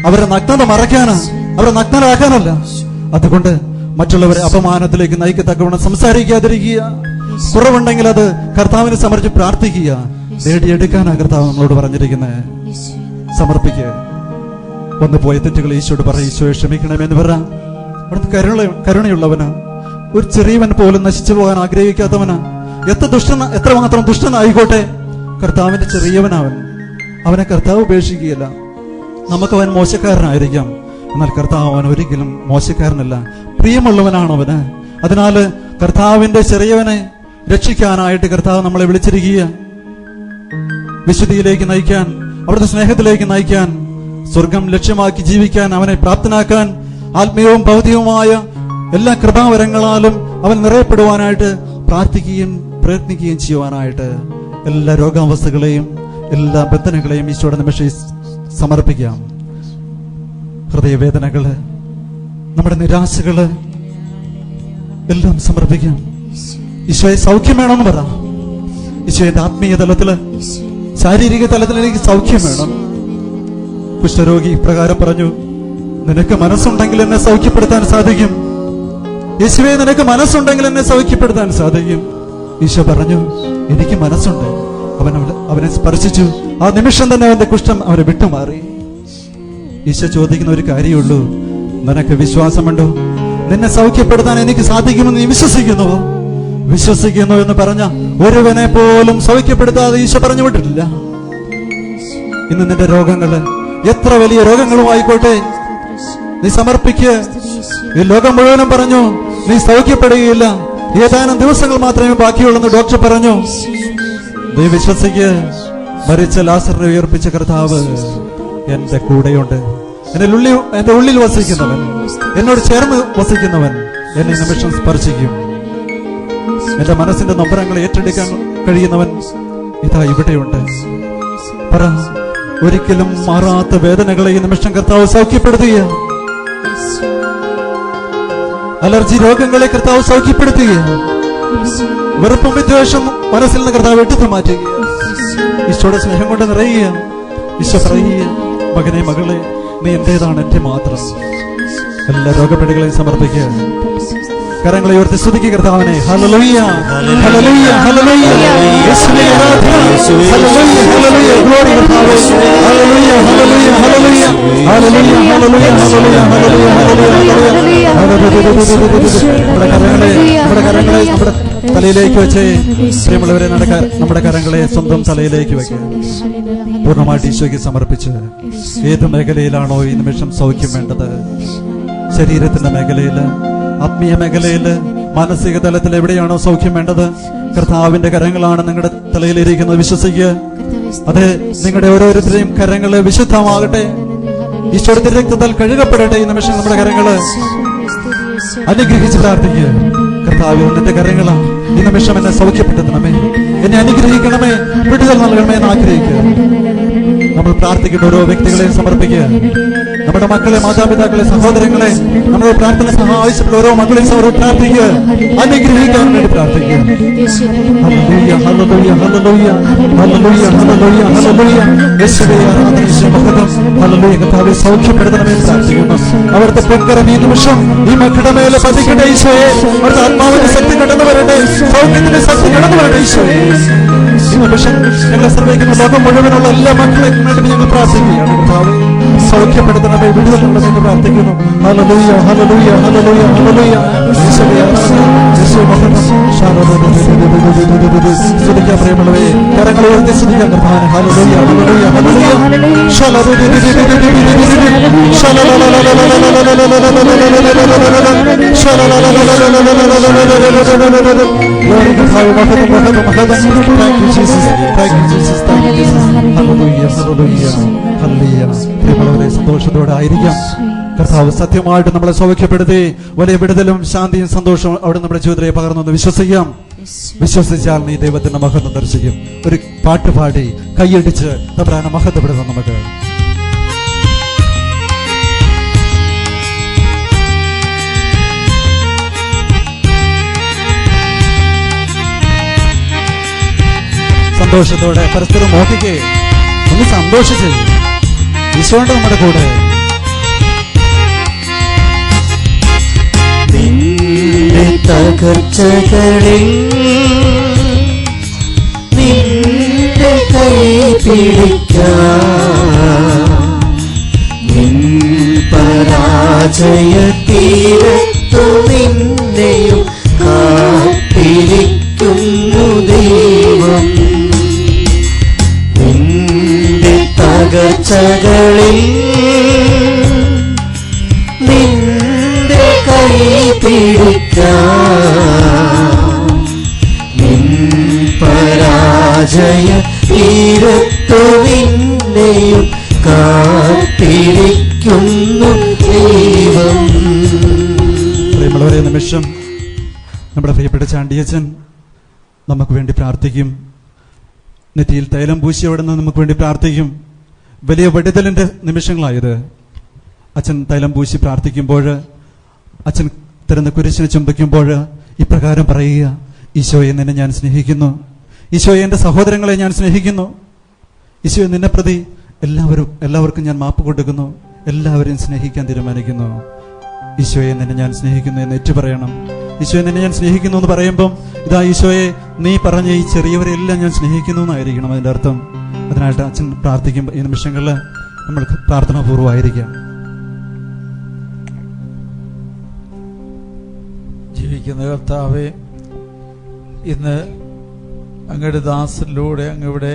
അവരെ നഗ്നത മറയ്ക്കാനാ, അവരെ നഗ്നരാക്കാനല്ല. അതുകൊണ്ട് മറ്റുള്ളവരെ അപമാനത്തിലേക്ക് നയിക്കത്തക്കവണ്ണം സംസാരിക്കാതിരിക്കുക. കുറവുണ്ടെങ്കിൽ അത് കർത്താവിനെ സമർപ്പിച്ച് പ്രാർത്ഥിക്കുക. നേടിയെടുക്കാനാ കർത്താവ് നമ്മളോട് പറഞ്ഞിരിക്കുന്നത്. സമർപ്പിക്കുക. വന്നു പോയ തെറ്റുകൾ ഈശോയോട് പറ, ഈശോയെ ക്ഷമിക്കണമെന്ന് പറ. അവിടുത്തെ കരുണയുള്ളവന്, ഒരു ചെറിയവൻ പോലും നശിച്ചു പോകാൻ ആഗ്രഹിക്കാത്തവന്, എത്രമാത്രം ദുഷ്ടനായിക്കോട്ടെ, കർത്താവിന്റെ ചെറിയവനവൻ. അവനെ കർത്താവ് ഉപേക്ഷിക്കുകയില്ല. നമുക്കവൻ മോശക്കാരനായിരിക്കാം, എന്നാൽ കർത്താവ് അവൻ ഒരിക്കലും മോശക്കാരനല്ല, പ്രിയമുള്ളവനാണവന്. അതിനാൽ കർത്താവിന്റെ ചെറിയവനെ രക്ഷിക്കാനായിട്ട് കർത്താവ് നമ്മളെ വിളിച്ചിരിക്കുക. വിശുദ്ധിയിലേക്ക് നയിക്കാൻ, അവിടുത്തെ സ്നേഹത്തിലേക്ക് നയിക്കാൻ, സ്വർഗം ലക്ഷ്യമാക്കി ജീവിക്കാൻ അവനെ പ്രാപ്തനാക്കാൻ, ആത്മീയവും ഭൗതികവുമായ എല്ലാ കൃപാവരങ്ങളാലും അവൻ നിറയപ്പെടുവാനായിട്ട് പ്രാർത്ഥിക്കുകയും പ്രയത്നിക്കുകയും ചെയ്യുവാനായിട്ട് എല്ലാ രോഗാവസ്ഥകളെയും എല്ലാ ബന്ധനങ്ങളെയും ഈശോയുടെ നിമിഷം സമർപ്പിക്കാം. ഹൃദയവേദനകള്, നമ്മുടെ നിരാശകള് എല്ലാം സമർപ്പിക്കാം. ഈശോയെ സൗഖ്യം വേണമെന്ന് പറ. ഈശോയുടെ ആത്മീയ തലത്തില്, ശാരീരിക തലത്തിൽ എനിക്ക് സൗഖ്യം വേണം. കുഷ്ഠരോഗി പ്രകാരം പറഞ്ഞു, നിനക്ക് മനസ്സുണ്ടെങ്കിൽ എന്നെ സൗഖ്യപ്പെടുത്താൻ സാധിക്കും. യേശുവേ, നിനക്ക് മനസ്സുണ്ടെങ്കിൽ എന്നെ സൗഖ്യപ്പെടുത്താൻ സാധിക്കും. ഈശോ പറഞ്ഞു, എനിക്ക് മനസ്സുണ്ട്. അവനെ സ്പർശിച്ചു. ആ നിമിഷം തന്നെ അവന്റെ കുഷ്ഠം അവരെ വിട്ടുമാറി. ഈശോ ചോദിക്കുന്ന ഒരു കാര്യമുള്ളൂ, നിനക്ക് വിശ്വാസമുണ്ടോ? നിന്നെ സൗഖ്യപ്പെടുത്താൻ എനിക്ക് സാധിക്കുമെന്ന് നീ വിശ്വസിക്കുന്നുവോ? വിശ്വസിക്കുന്നു എന്ന് പറഞ്ഞ ഒരുവനെ പോലും സൗഖ്യപ്പെടുത്താതെ ഈശോ പറഞ്ഞു വിട്ടിട്ടില്ല. ഇന്ന് നിന്റെ രോഗങ്ങള് എത്ര വലിയ രോഗങ്ങളും ആയിക്കോട്ടെ, നീ സമർപ്പിക്കുക. ഈ ലോകം മുഴുവനും പറഞ്ഞു നീ സൗഖ്യപ്പെടുകയില്ല, ഏതാനും ദിവസങ്ങൾ മാത്രമേ ബാക്കിയുള്ളൂ ഡോക്ടർ പറഞ്ഞു. നീ വിശ്വസിക്കുക. മരിച്ച ലാസറിനെ ഉയർപ്പിച്ച കർത്താവ് എന്റെ കൂടെയുണ്ട്. എന്റെ ഉള്ളിൽ വസിക്കുന്നവൻ, എന്നോട് ചേർന്ന് വസിക്കുന്നവൻ എന്നെ നിമിഷം സ്പർശിക്കും. എന്റെ മനസ്സിന്റെ നൊമ്പരങ്ങളെ ഏറ്റെടുക്കാൻ കഴിയുന്നവൻ ഇതാ ഇവിടെയുണ്ട്. പറ, ഒരിക്കലും മാറാത്ത വേദനകളെ ഈ നിമിഷം കർത്താവ് സൗഖ്യപ്പെടുത്തുക. അലർജി രോഗങ്ങളെ കർത്താവ് സൗഖ്യപ്പെടുത്തുക. വെറുപ്പും വിദ്വേഷം മനസ്സിൽ നിന്ന് കർത്താവ് എടുത്തു മാറ്റുക. ഈശോയുടെ സ്നേഹം കൊണ്ട് നിറയുക. ഈശോ പറയുക, മകനെ മകളെ, നീ എന്റേതാണ്, എന്റെ മാത്രം. എല്ലാ രോഗപീഠകളെയും സമർപ്പിക്കുക. കരങ്ങളെ ഉയർത്തി സ്തുതിക്കുക കർത്താവിനെ. Hallelujah, hallelujah, hallelujah. യേശുവേ ആരാധന. Hallelujah, hallelujah. ഗ്ലോറി കർത്താവേ. Hallelujah, hallelujah, hallelujah. Hallelujah, hallelujah, hallelujah, hallelujah, hallelujah. നമ്മുടെ കരങ്ങളെ നമ്മുടെ തലയിലേക്ക് വെച്ച്, പ്രിയമുള്ളവരെ, നമ്മുടെ കരങ്ങളെ സ്വന്തം തലയിലേക്ക് വെക്കുക. പൂർണ്ണമായിട്ട് ഈശോയ്ക്ക് സമർപ്പിച്ച്, ഏത് മേഖലയിലാണോ ഈ നിമിഷം സൗഖ്യം വേണ്ടത്, ശരീരത്തിന്റെ മേഖലയില്, ആത്മീയ മേഖലയില്, മാനസിക തലത്തിൽ എവിടെയാണോ സൗഖ്യം വേണ്ടത്, കർത്താവിന്റെ കരങ്ങളാണ് നിങ്ങളുടെ തലയിലിരിക്കുന്നത്. വിശ്വസിക്കുക. അതെ, നിങ്ങളുടെ ഓരോരുത്തരെയും കരങ്ങള് വിശുദ്ധമാകട്ടെ, ഈശോയുടെ രക്തത്താൽ കഴുകപ്പെടട്ടെ. ഈ നിമിഷം നമ്മുടെ കരങ്ങള് അനുഗ്രഹിച്ച് പ്രാർത്ഥിക്കുക. കർത്താവ്, നിന്റെ കരങ്ങളാ ഈ നിമിഷം എന്നെ സൗഖ്യപ്പെടുത്തണമേ, എന്നെ അനുഗ്രഹിക്കണമേ, വിടുതൽ നൽകണമേ എന്ന് ആഗ്രഹിക്കുക. നമ്മൾ പ്രാർത്ഥിക്കേണ്ട ഓരോ വ്യക്തികളെയും സമർപ്പിക്കുക. നമ്മുടെ മക്കളെ, മാതാപിതാക്കളെ, സഹോദരങ്ങളെ, നമ്മുടെ പ്രാർത്ഥന ആവശ്യപ്പെട്ട ഓരോ മക്കളെയും പ്രാർത്ഥിക്കുക. അനുഗ്രഹിക്കാൻ വേണ്ടി പ്രാർത്ഥിക്കുക. Hallelujah, hallelujah, hallelujah, hallelujah, hallelujah, hallelujah. യേശുവേ ആരാധന, യേശുവേ മഹത്വം. ഹല്ലേലൂയ. കർത്താവേ, സൗഖ്യപ്പെടുത്തണമേ പ്രാർത്ഥിക്കുന്നു. അവിടുത്തെ പൊൻകരം ഈ നിമിഷം ഈ മക്കളുടെ മേലെ പതിക്കട്ടെ ഈശോയെ. അവിടുത്തെ ആത്മാവിന്റെ ശക്തി കടന്നു വരട്ടെ, സൗഖ്യത്തിന്റെ ശക്തി കടന്നു വരട്ടെ ഈശോയെ. ഈ നിമിഷം ഞങ്ങളെ ശ്രമിക്കുന്ന ലോകം മുഴുവനുള്ള എല്ലാ മക്കളെയും വേണ്ടി ഞങ്ങൾ പ്രാർത്ഥിക്കുകയാണ്. കർത്താവേ, സൗഖ്യപ്പെടുത്തണമേ, വിടുതൽ നൽകണമെന്ന് പ്രാർത്ഥിക്കുന്നു. Hallelujah, hallelujah, hallelujah, hallelujah. യേശുവേ ആരാധന, യേശുവേ മഹത്വം. സ്തുതിക്കാൻ പ്രിയമുള്ളവരെ, കരങ്ങൾ ഉയർത്തി സ്തുതിക്കാൻ കർത്താവിനെ. Hallelujah, hallelujah, hallelujah. സന്തോഷത്തോടെ ആയിരിക്കാം. കർത്താവ് സത്യമായിട്ട് നമ്മളെ സൗഖ്യപ്പെടുത്തി വലിയ വിടുതലും ശാന്തിയും സന്തോഷവും അവിടെ നമ്മുടെ ജീവിതത്തിലേക്ക് പകർന്നു വിശ്വസിക്കാം. വിശ്വസിച്ചാൽ നീ ദൈവത്തിന്റെ മഹത്വം ദർശിക്കും. ഒരു പാട്ട് പാടി കൈയടിച്ച് തമ്പുരാനെ മഹത്വപ്പെടുത്താം നമുക്ക്. സന്തോഷത്തോടെ പരസ്പരം നോക്കിക്കേ, ഒന്ന് സന്തോഷിച്ച്. ഈശോണ്ട് നമ്മുടെ കൂടെ. നിന്റെ തകർച്ചകളിൽ നിന്റെ കൈ പിടിക്കാൻ, നിന്റെ പരാജയ തീരത്തു നിന്നെയും കാത്തിരിക്കുന്നു ദൈവം. നിന്റെ തകർച്ചകളിൽ നിന്റെ കൈ പിടിക്കാൻ, നിൻ പരാജയ തീരത്തു നിന്നെയും കാത്തിരിക്കുന്നു ദൈവം. പ്രിയമുള്ളവരെ, നിമിഷം നമ്മുടെ പ്രിയപ്പെട്ട ചാണ്ടിയച്ചൻ നമുക്ക് വേണ്ടി പ്രാർത്ഥിക്കും. നെറ്റിയിൽ തൈലം പൂശി അവിടെ നിന്ന് നമുക്ക് വേണ്ടി പ്രാർത്ഥിക്കും. വലിയ വെടിതലിന്റെ നിമിഷങ്ങളായത്. അച്ഛൻ തൈലം പൂശി പ്രാർത്ഥിക്കുമ്പോൾ, അച്ഛൻ തരുന്ന കുരിശിനെ ചുംബിക്കുമ്പോൾ ഇപ്രകാരം പറയുക: ഈശോയെ, നിന്നെ ഞാൻ സ്നേഹിക്കുന്നു. ഈശോയെ, എൻ്റെ സഹോദരങ്ങളെ ഞാൻ സ്നേഹിക്കുന്നു. ഈശോയെ, നിന്നെ പ്രതി എല്ലാവർക്കും ഞാൻ മാപ്പ് കൊടുക്കുന്നു. എല്ലാവരെയും സ്നേഹിക്കാൻ തീരുമാനിക്കുന്നു. ഈശോയെ, നിന്നെ ഞാൻ സ്നേഹിക്കുന്നു എന്ന് ഏറ്റുപറയണം. ഈശോയെ, നിന്നെ ഞാൻ സ്നേഹിക്കുന്നു എന്ന് പറയുമ്പം ഇതാ ഈശോയെ, നീ പറഞ്ഞ ഈ ചെറിയവരെല്ലാം ഞാൻ സ്നേഹിക്കുന്നു എന്നായിരിക്കണം അതിൻ്റെ അർത്ഥം. അതിനായിട്ട് അച്ഛൻ പ്രാർത്ഥിക്കുമ്പോൾ ഈ നിമിഷങ്ങളിൽ നമ്മൾ പ്രാർത്ഥനാപൂർവ്വമായിരിക്കാം. ജീവിക്കുന്ന കർത്താവേ, ഇന്ന് അങ്ങയുടെ ദാസനിലൂടെ അങ്ങിവിടെ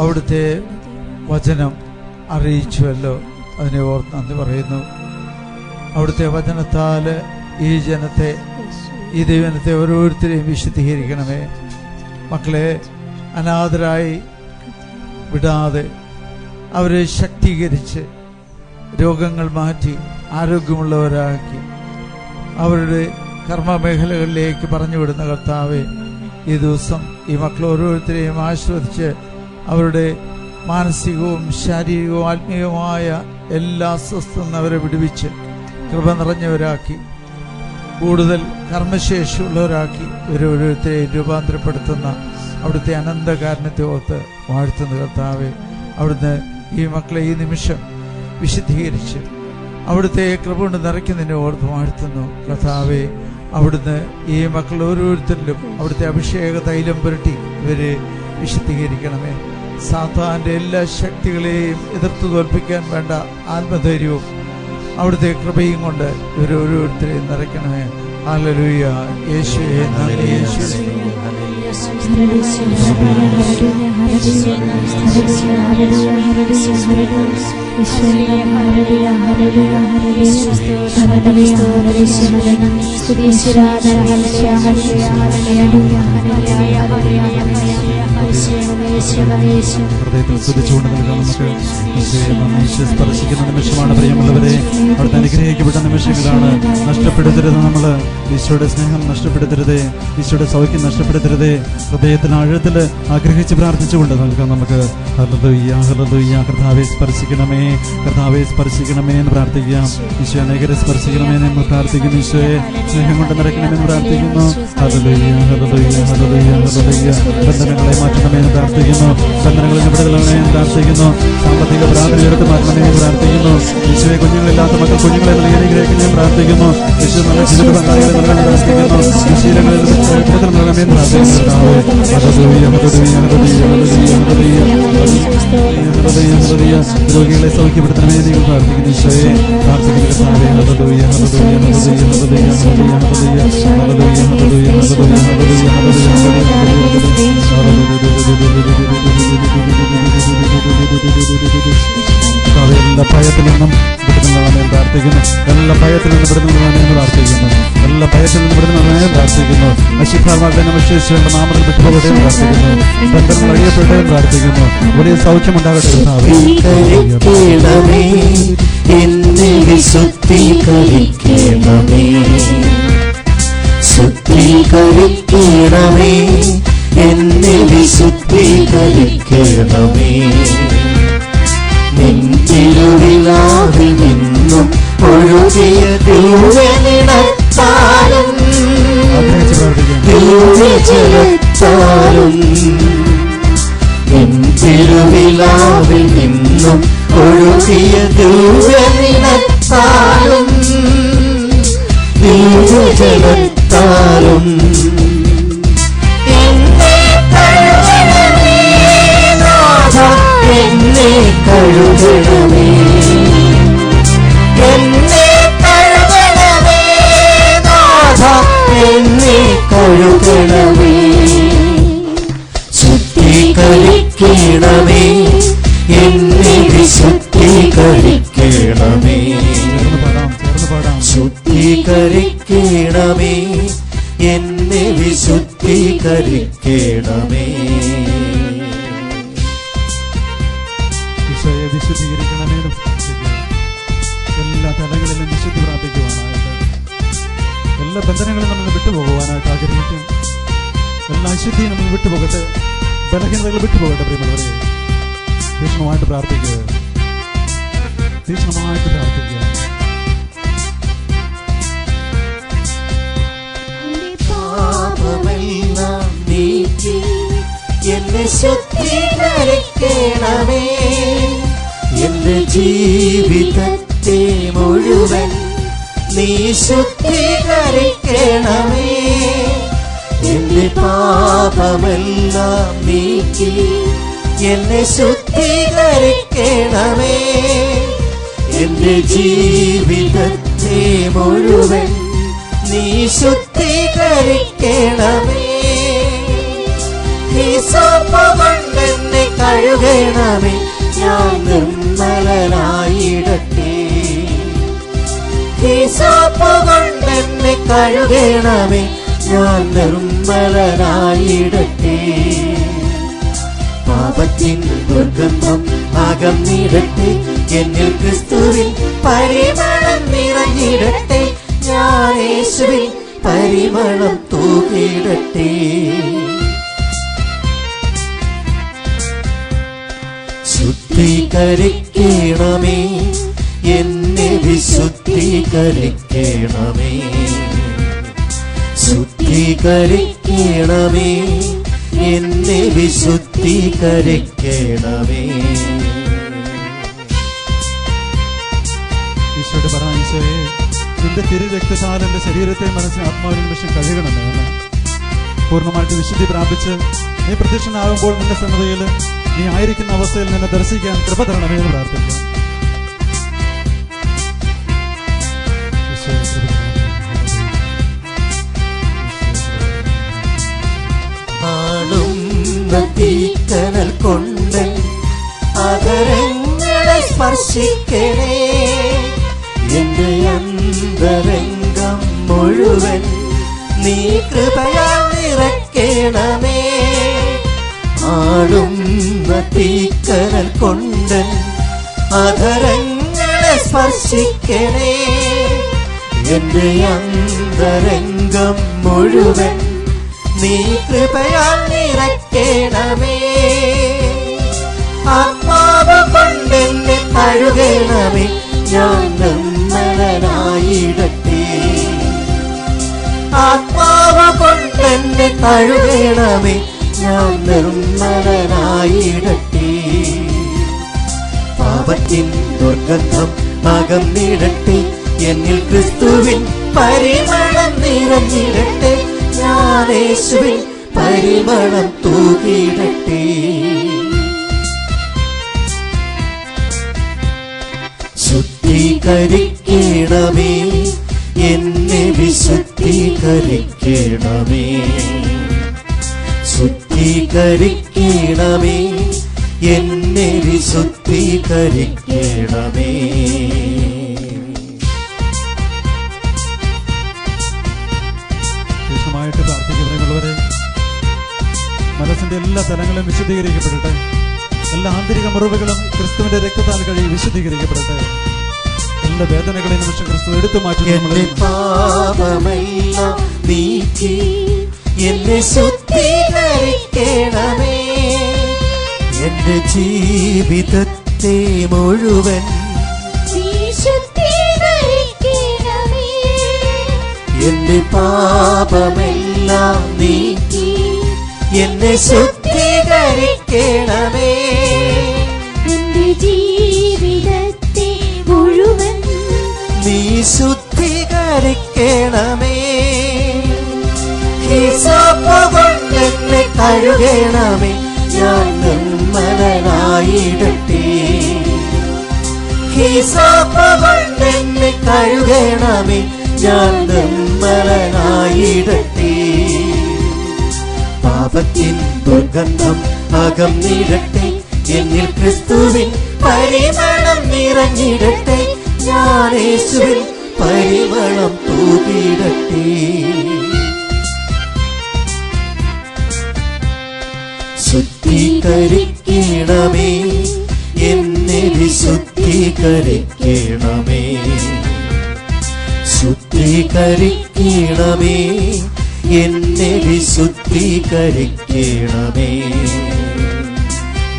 അവിടുത്തെ വചനം അറിയിച്ചുവല്ലോ. അതിനെ ഓർത്ത് നന്ദി പറയുന്നു. അവിടുത്തെ വചനത്താൽ ഈ ജനത്തെ, ഈ ദൈവനത്തെ ഓരോരുത്തരെയും വിശുദ്ധീകരിക്കണമേ. മക്കളെ അനാഥരായി വിടാതെ അവരെ ശക്തീകരിച്ച് രോഗങ്ങൾ മാറ്റി ആരോഗ്യമുള്ളവരാക്കി അവരുടെ കർമ്മമേഖലകളിലേക്ക് പറഞ്ഞുവിടുന്ന കർത്താവെ, ഈ ദിവസം ഈ മക്കൾ ഓരോരുത്തരെയും ആശീർവദിച്ച് അവരുടെ മാനസികവും ശാരീരികവും ആത്മീയവുമായ എല്ലാ അസ്വസ്ഥതയും അവരെ വിടുവിച്ച് കൃപ നിറഞ്ഞവരാക്കി കൂടുതൽ കർമ്മശേഷിയുള്ളവരാക്കി ഇവരോരോരുത്തരെയും രൂപാന്തരപ്പെടുത്തുന്ന അവിടുത്തെ അനന്തകാരുണ്യത്തെ ഓർത്ത് വാഴ്ത്തുന്ന കർത്താവെ, അവിടുന്ന് ഈ മക്കളെ ഈ നിമിഷം വിശുദ്ധീകരിച്ച് അവിടുത്തെ കൃപ കൊണ്ട് നിറയ്ക്കുന്നതിനെ ഓർത്ത് വാഴ്ത്തുന്നു കർത്താവെ. അവിടുന്ന് ഈ മക്കൾ ഓരോരുത്തരിലും അവിടുത്തെ അഭിഷേക തൈലം പുരട്ടി ഇവരെ വിശുദ്ധീകരിക്കണമേ. സാത്താന്റെ എല്ലാ ശക്തികളെയും എതിർത്തു തോൽപ്പിക്കാൻ വേണ്ട ആത്മധൈര്യവും അവിടുത്തെ കൃപയും കൊണ്ട് ഇവരോരോരുത്തരെയും നിറയ്ക്കണമേ. ഹല്ലേലൂയ. യേശുവേ നന്ദി. യേശുവേ ഹൃദയത്തിൽ സ്തുതിച്ചുകൊണ്ട് നൽകാം നമുക്ക്. ഈശോയെ സ്പർശിക്കുന്ന നിമിഷമാണ് പ്രിയമുള്ളവരെ. അവിടുത്തെ അനുഗ്രഹിക്കപ്പെട്ട നിമിഷങ്ങളാണ്. നഷ്ടപ്പെടുത്തരുത്. നമ്മൾ ഈശോയുടെ സ്നേഹം നഷ്ടപ്പെടുത്തരുതേ, ഈശോയുടെ സൗഖ്യം നഷ്ടപ്പെടുത്തരുതേ. ഹൃദയത്തിൽ ആഴത്തിൽ ആഗ്രഹിച്ച് പ്രാർത്ഥിച്ചുകൊണ്ട് നൽകാം നമുക്ക്. Hallelujah, hallelujah. കർത്താവെ സ്പർശിക്കണമേ, കർത്താവെ സ്പർശിക്കണമേ എന്ന് പ്രാർത്ഥിക്കാം. ഈശോ അനേകരെ സ്പർശിക്കണമേ എന്ന് പ്രാർത്ഥിക്കുന്നു. ഈശോയെ സ്നേഹം കൊണ്ട് നിറയ്ക്കണമെന്ന് പ്രാർത്ഥിക്കുന്നു. Hallelujah, hallelujah, hallelujah, hallelujah. ബന്ധനങ്ങളെ മാറ്റണമേ എന്ന് പ്രാർത്ഥിക്കുന്നു. ബന്ധനങ്ങളിൽ വിടുതലണമേ എന്ന് പ്രാർത്ഥിക്കുന്നു. സാമ്പത്തിക ഭ്രാന്തി എടുത്ത് മാറ്റണമേ എന്ന് പ്രാർത്ഥിക്കുന്നു. ഈശോയെ കുഞ്ഞുങ്ങളില്ലാത്ത മക്കൾ കുഞ്ഞുങ്ങളെ നൽകി അനുഗ്രഹിക്കാൻ പ്രാർത്ഥിക്കുന്നു. ഈശോ നല്ല ജീവിത പങ്കാളികളെ നൽകാൻ പ്രാർത്ഥിക്കുന്നു. ശീലങ്ങളിൽ വിടുതൽ നൽകണമേ എന്ന് പ്രാർത്ഥിക്കുന്നു. Hallelujah, hallelujah, hallelujah, hallelujah, hallelujah. രോഗികളെ സൗഖ്യപ്പെടുത്തണമേ എന്ന് പ്രാർത്ഥിക്കുന്നു. ഈശോയെ പ്രാർത്ഥിക്കുന്നു. കർത്താവേ hallelujah, hallelujah, hallelujah, hallelujah, hallelujah, hallelujah, hallelujah, hallelujah, എല്ലാ ഭയത്തിൽ നിന്നും വിടുതൽ പ്രാർത്ഥിക്കുന്നു. എല്ലാ ഭയത്തിൽ നിന്നും വിടുതൽ പ്രാർത്ഥിക്കുന്നു. എല്ലാ ഭയത്തിൽ നിന്നും വിടുതൽ പ്രാർത്ഥിക്കുന്നു. അശുദ്ധാത്മാക്കളെ നമശേഷിയുടെ നാമത്തിൽ വിട്ടുപോകട്ടെ പ്രാർത്ഥിക്കുന്നു. ബന്ധങ്ങൾ അഴിയപ്പെട്ടെ പ്രാർത്ഥിക്കുന്നു. വലിയ സൗഖ്യമുണ്ടാകട്ടെ. ശുദ്ധീകരിക്കണമേ, എന്നെ വിശുദ്ധീകരിക്കണമേ. നിൻ തിരുവിലാവിൽ നിന്നും ഒഴുകിയ ദിവ്യനിണത്താലും ദിവ്യജലത്താലും നിൻ തിരുവിലാവിൽ നിന്നും ഒഴുകിയ ദിവ്യനിണത്താലും ദിവ്യജലത്താലും എന്നെ കഴുകണമേ. കഴുകണമേ, ശുദ്ധീകരിക്കണമേ, എന്നെ വിശുദ്ധീകരിക്കണമേ, ചേർന്ന് പാടാം. ശുദ്ധീകരിക്കണമേ, എന്നെ വിശുദ്ധീകരിക്കണമേ. ഈശോയെ വിശുദ്ധീകരിക്കണമെന്നും എല്ലാ തലങ്ങളിലും വിശുദ്ധി പ്രാപിക്കുവാനായിട്ട്, എല്ലാ ബന്ധനങ്ങളും നമ്മൾ വിട്ടുപോകുവാനായിട്ട് ആഗ്രഹിക്കും. എല്ലാ അശുദ്ധിയും നമ്മൾ വിട്ടുപോകട്ടെ, ബലഹീനതകൾ വിട്ടുപോകട്ടെ. പ്രിയമുള്ളവരെ, തീക്ഷ്ണമായിട്ട് പ്രാർത്ഥിക്കുക, തീക്ഷ്ണമായിട്ട് പ്രാർത്ഥിക്കുക. പാപമെല്ലാം നീക്കി എന്നെ ശുദ്ധീകരിക്കണമേ, എന്റെ ജീവിതത്തെ മുഴുവൻ നീ ശുദ്ധീകരിക്കണമേ. എന്റെ പാപമെല്ലാം നീക്കി എന്നെ ശുദ്ധീകരിക്കണമേ, എന്റെ ജീവിതത്തെ മുഴുവൻ നീ ശുദ്ധീകരിക്കണമേ. ഹിസോപ്പ് കൊണ്ടെന്നെ കഴുകണമേ, ഞാൻ നിർമ്മലനായിടട്ടെ. ഹിസോപ്പ് കൊണ്ടെന്നെ കഴുകണമേ, ഞാൻ നിർമ്മലനായിടട്ടെ. പാപത്തിൻ ദുർഗന്ധം അകന്നിടട്ടെ, എന്നിൽ ക്രിസ്തുവിൽ പരിമളം നിറഞ്ഞിടട്ടെ. ഞാൻ യേശുവിൽ പരിമളം തൂകിടട്ടെ. ശുദ്ധീകരിക്കണമേ, എന്നെ വിശുദ്ധീകരിക്കണമേ, ശുദ്ധീകരിക്കണമേ, എന്നെ വിശുദ്ധീകരിക്കണമേ. ഈശോയോട് പറ, ഈശോയെ നിന്റെ തിരുരക്തത്താൽ എന്റെ ശരീരത്തെ മനസ്സിന് ആത്മാവിനും വിഷം കഴുകണമേ എന്ന്. പൂർണ്ണമായിട്ട് വിശുദ്ധി പ്രാപിച്ച് നീ പ്രത്യക്ഷനാകുമ്പോൾ നിന്റെ സന്നദ്ധയിൽ നീ ആയിരിക്കുന്ന അവസ്ഥയിൽ നിന്നെ ദർശിക്കാൻ കൃപ തരണമേ എന്ന് പ്രാർത്ഥിക്കാം. തീക്കനൽ കൊണ്ട് അതരങ്ങളെ സ്പർശിക്കണേ, എന്റെ അന്തരംഗം മുഴുവൻ നീ കൃപയാൽ നിറയ്ക്കണമേ. ആടുന്ന തീക്കനൽ കൊണ്ട് അതരങ്ങളെ സ്പർശിക്കണേ, എന്റെ അന്തരംഗം മുഴുവൻ നീ കൃപയാൽ നിറയ്ക്കണമേ. ആത്മാവ് കൊണ്ടെന്നെ കഴുകണമേ, ഞാൻ നിർമ്മലനായിടട്ടെ. ആത്മാവ് കൊണ്ടെന്നെ കഴുകണമേ, ഞാൻ നിർമ്മലനായിടട്ടെ. പാപത്തിൻ ദുർഗന്ധം അകന്നിടട്ടെ, എന്നിൽ ക്രിസ്തുവിൻ പരിമളം നിറഞ്ഞിടട്ടെ. ഞാൻ യേശുവിൻ പരിമളം തൂകിടട്ടെ. ശുദ്ധീകരിക്കണമേ, എന്നെ വിശുദ്ധീകരിക്കണമേ, ശുദ്ധീകരിക്കണമേ, എന്നെ വിശുദ്ധീകരിക്കണമേ. തീക്ഷ്ണമായിട്ട് പ്രാർത്ഥിക്കുന്നവരെ, മനസ്സിന്റെ എല്ലാ തലങ്ങളും വിശുദ്ധീകരിക്കപ്പെടട്ടെ. എല്ലാ ആന്തരിക മുറിവുകളും ക്രിസ്തുവിന്റെ രക്തത്താൽ കഴിയും വിശുദ്ധീകരിക്കപ്പെടട്ടെ. എല്ലാ വേദനകളെ നിമിഷം ക്രിസ്തു എടുത്തു മാറ്റും. എന്റെ പാപമെല്ലാം നീക്കി എന്നെ ശുദ്ധീകരിക്കണമേ, എന്റെ ജീവിതത്തെ മുഴുവൻ എന്റെ പാപമെല്ലാം നീക്കി എന്നെ ശുദ്ധീകരിക്കണമേ, എന്റെ ജീവിതത്തെ മുഴുവൻ നീ ശുദ്ധീകരിക്കണമേ. ഹിസോപ്പ് കൊണ്ടെന്നെ കഴുകണമേ, ഞാൻ നിർമ്മലനായിടട്ടെ. ഹിസോപ്പ് കൊണ്ടെന്നെ കഴുകണമേ, ഞാൻ നിർമ്മലനായിടട്ടെ. പാപത്തിൻ ദുർഗന്ധം അകന്നിടട്ടെ, എന്നിൽ ക്രിസ്തുവിൻ പരിമളം നിറഞ്ഞിടട്ടെ, ഞാൻ യേശുവിൽ പരിമളം തൂകിടട്ടെ. ശുദ്ധീകരിക്കണമേ എന്നെ, വിശുദ്ധീകരിക്കണമേ, ശുദ്ധീകരിക്കണമേ എന്നെ, വിശുദ്ധീകരിക്കണമേ.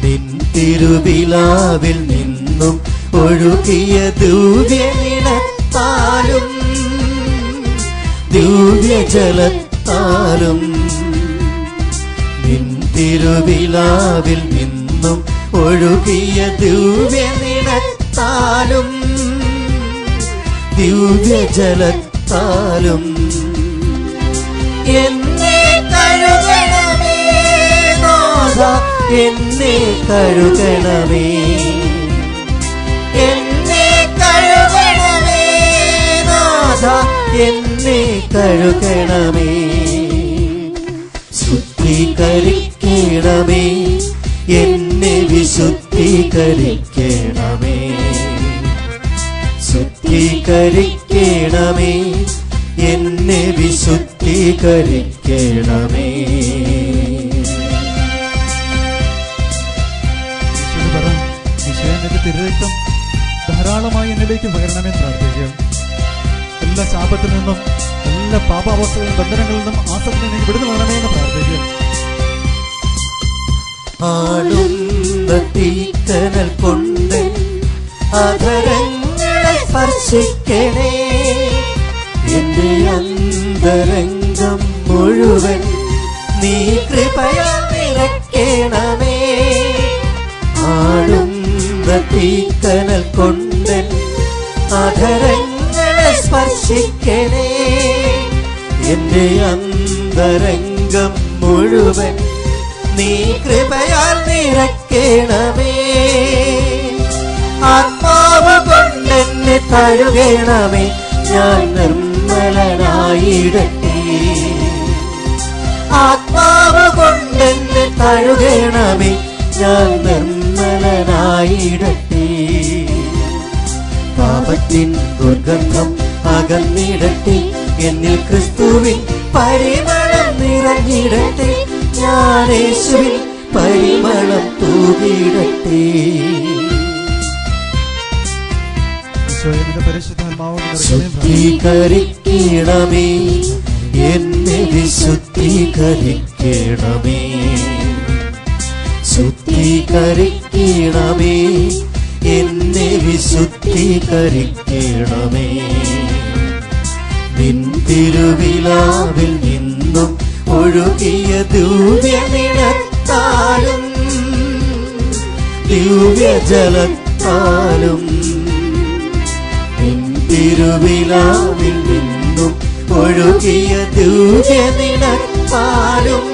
നിൻ തിരുവിലാവിൽ നിന്നും ഒഴുകിയ ദിവ്യനിണത്താലും ദിവ്യജലത്താലും, നിൻ തിരുവിലാവിൽ നിന്നും ഒഴുകിയ ദിവ്യനിണത്താലും ദിവ്യജലത്താലും എന്നെ കഴുകണമേ നാഥ, എന്നെ കഴുകണമേ, എന്നെ കഴുകണമേ നാഥ, എന്നെ കഴുകണമേ. ശുദ്ധീകരിക്കണമേ എന്നെ, വിശുദ്ധീകരിക്കണമേ, ശുദ്ധീകരിക്കണമേ എന്നെ, വിശുദ്ധീകരിക്കണമേ. തിരുരക്തം ധാരാളമായി എന്നിലേക്ക് പകരണമെന്ന് പ്രാർത്ഥിക്കുക. എല്ലാ ശാപത്തിൽ നിന്നും എല്ലാ പാപാവസ്ഥകളിലും ബന്ധനങ്ങളിൽ നിന്നും ആസക്തിയിൽ നിന്ന് വിടുതൽ വേണമെന്ന് പ്രാർത്ഥിക്കുക. ആളുന്ന തീക്കനൽ കൊണ്ട് അധരങ്ങളെ സ്പർശിക്കണേ, എന്റെ അന്തരംഗം മുഴുവൻ നീ കൃപയാൽ നിറയ്ക്കണമേ. ആളുന്ന തീക്കനൽ കൊണ്ട് അധരങ്ങളെ സ്പർശിക്കണേ, എന്റെ അന്തരംഗം മുഴുവൻ നീ കൃപയാൽ നിറയ്ക്കണമേ. ആത്മാവ് കൊണ്ടെന്നെ തഴുകണമേ, ഞാൻ നിർമ്മലനായിടട്ടെ. ആത്മാവ് കൊണ്ടെന്നെ തഴുകണമേ, ഞാൻ നിർമ്മലനായിടട്ടെ. പാപത്തിൻ ദുർഗന്ധം അകന്നിടട്ടെ, എന്നിൽ ക്രിസ്തുവിൻ പരിമളം നിറഞ്ഞിടട്ടെ, ഞാൻ യേശുവിൽ പരിമളം തൂകിടട്ടെ. ശുദ്ധീകരിക്കണമേ എന്നെ, വിശുദ്ധീകരിക്കണമേ, ശുദ്ധീകരിക്കണമേ എന്നെ, വിശുദ്ധീകരിക്കണമേ. നിൻ തിരുവിലാവിൽ നിന്നും ഒഴുകിയ ദിവ്യനിണത്താലും ദിവ്യജലത്താലും, നിൻ തിരുവിലാവിൽ നിന്നും ഒഴുകിയ ദിവ്യനിണത്താലും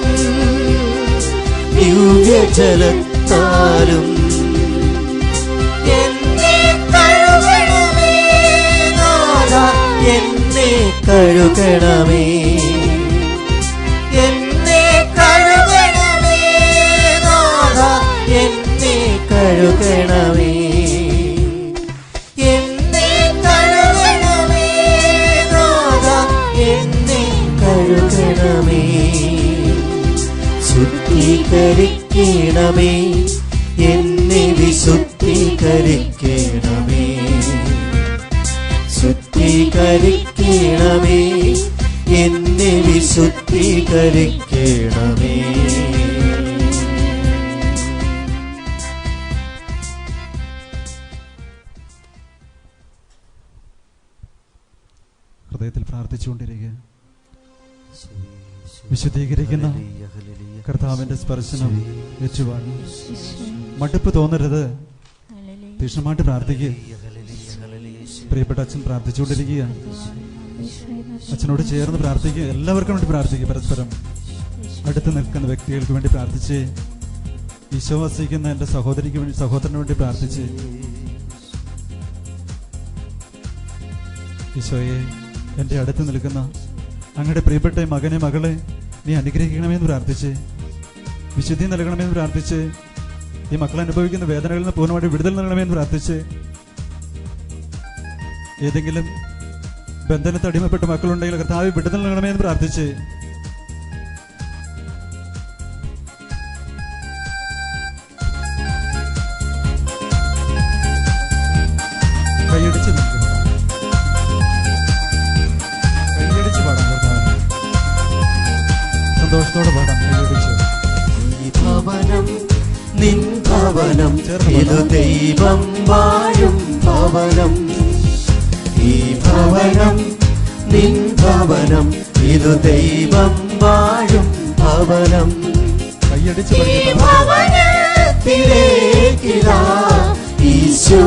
ദിവ്യജലത്താലും എന്നെ കഴുകണമേ നാഥ, എന്നെ കഴുകണമേ, എന്നെ കഴുകണമേ നാഥ, എന്നെ കഴുകണമേ, എന്നെ കഴുകണമേ നാഥ, എന്നെ കഴുകണമേ. ശുദ്ധീകരിക്കണമേ എന്നെ, വിശുദ്ധീകരിക്കണമേ, ശുദ്ധീകരിക്കണമേ എന്നെ, വിശുദ്ധീകരിക്കണമേ. ഹൃദയത്തിൽ പ്രാർത്ഥിച്ചുകൊണ്ടിരിക്കുക. വിശുദ്ധീകരിക്കുന്ന കർത്താവിന്റെ സ്പർശനം ഏറ്റുവാൻ മടുപ്പ് തോന്നരുത്. തീക്ഷ്ണമായിട്ട് പ്രാർത്ഥിക്കുക. പ്രിയപ്പെട്ട അച്ഛൻ പ്രാർത്ഥിച്ചുകൊണ്ടിരിക്കുക. അച്ഛനോട് ചേർന്ന് പ്രാർത്ഥിക്കുക. എല്ലാവർക്കും വേണ്ടി പ്രാർത്ഥിക്കുക. പരസ്പരം അടുത്ത് നിൽക്കുന്ന വ്യക്തികൾക്ക് വേണ്ടി പ്രാർത്ഥിച്ച്, ഈശോ വസിക്കുന്ന എൻ്റെ സഹോദരിക്ക് വേണ്ടി, സഹോദരന് വേണ്ടി പ്രാർത്ഥിച്ച്, ഈശോയെ എൻ്റെ അടുത്ത് നിൽക്കുന്ന അങ്ങയുടെ പ്രിയപ്പെട്ട മകനെ, മകളെ നീ അനുഗ്രഹിക്കണമെന്ന് പ്രാർത്ഥിച്ച് വിശുദ്ധി നൽകണമെന്ന് പ്രാർത്ഥിച്ച്, ഈ മക്കൾ അനുഭവിക്കുന്ന വേദനകളിൽ നിന്ന് പൂർണ്ണമായിട്ട് വിടുതൽ നൽകണമെന്ന് പ്രാർത്ഥിച്ച്, ഏതെങ്കിലും ബന്ധനത്തെ അടിമപ്പെട്ട മക്കളുണ്ടെങ്കിൽ കർത്താവ് വിടുതൽ നൽകണമെന്ന് പ്രാർത്ഥിച്ച്, കൈയടിച്ച് നിൽക്കുക. കൈയടിച്ച് പാടാം കർത്താവിനെ. സന്തോഷത്തോടെ പാടാം കൈയടിച്ച്. ഈ ഭവനം നിൻ ഭവനം, ഇത് ദൈവം വാഴും ഭവനം. ഈ ഭവനം നിൻ ഭവനം, ഇത് ദൈവം വാഴും ഭവനം. കൈയടിച്ച് ഈ ഭവനത്തിലേക്കിതാ ഈശോ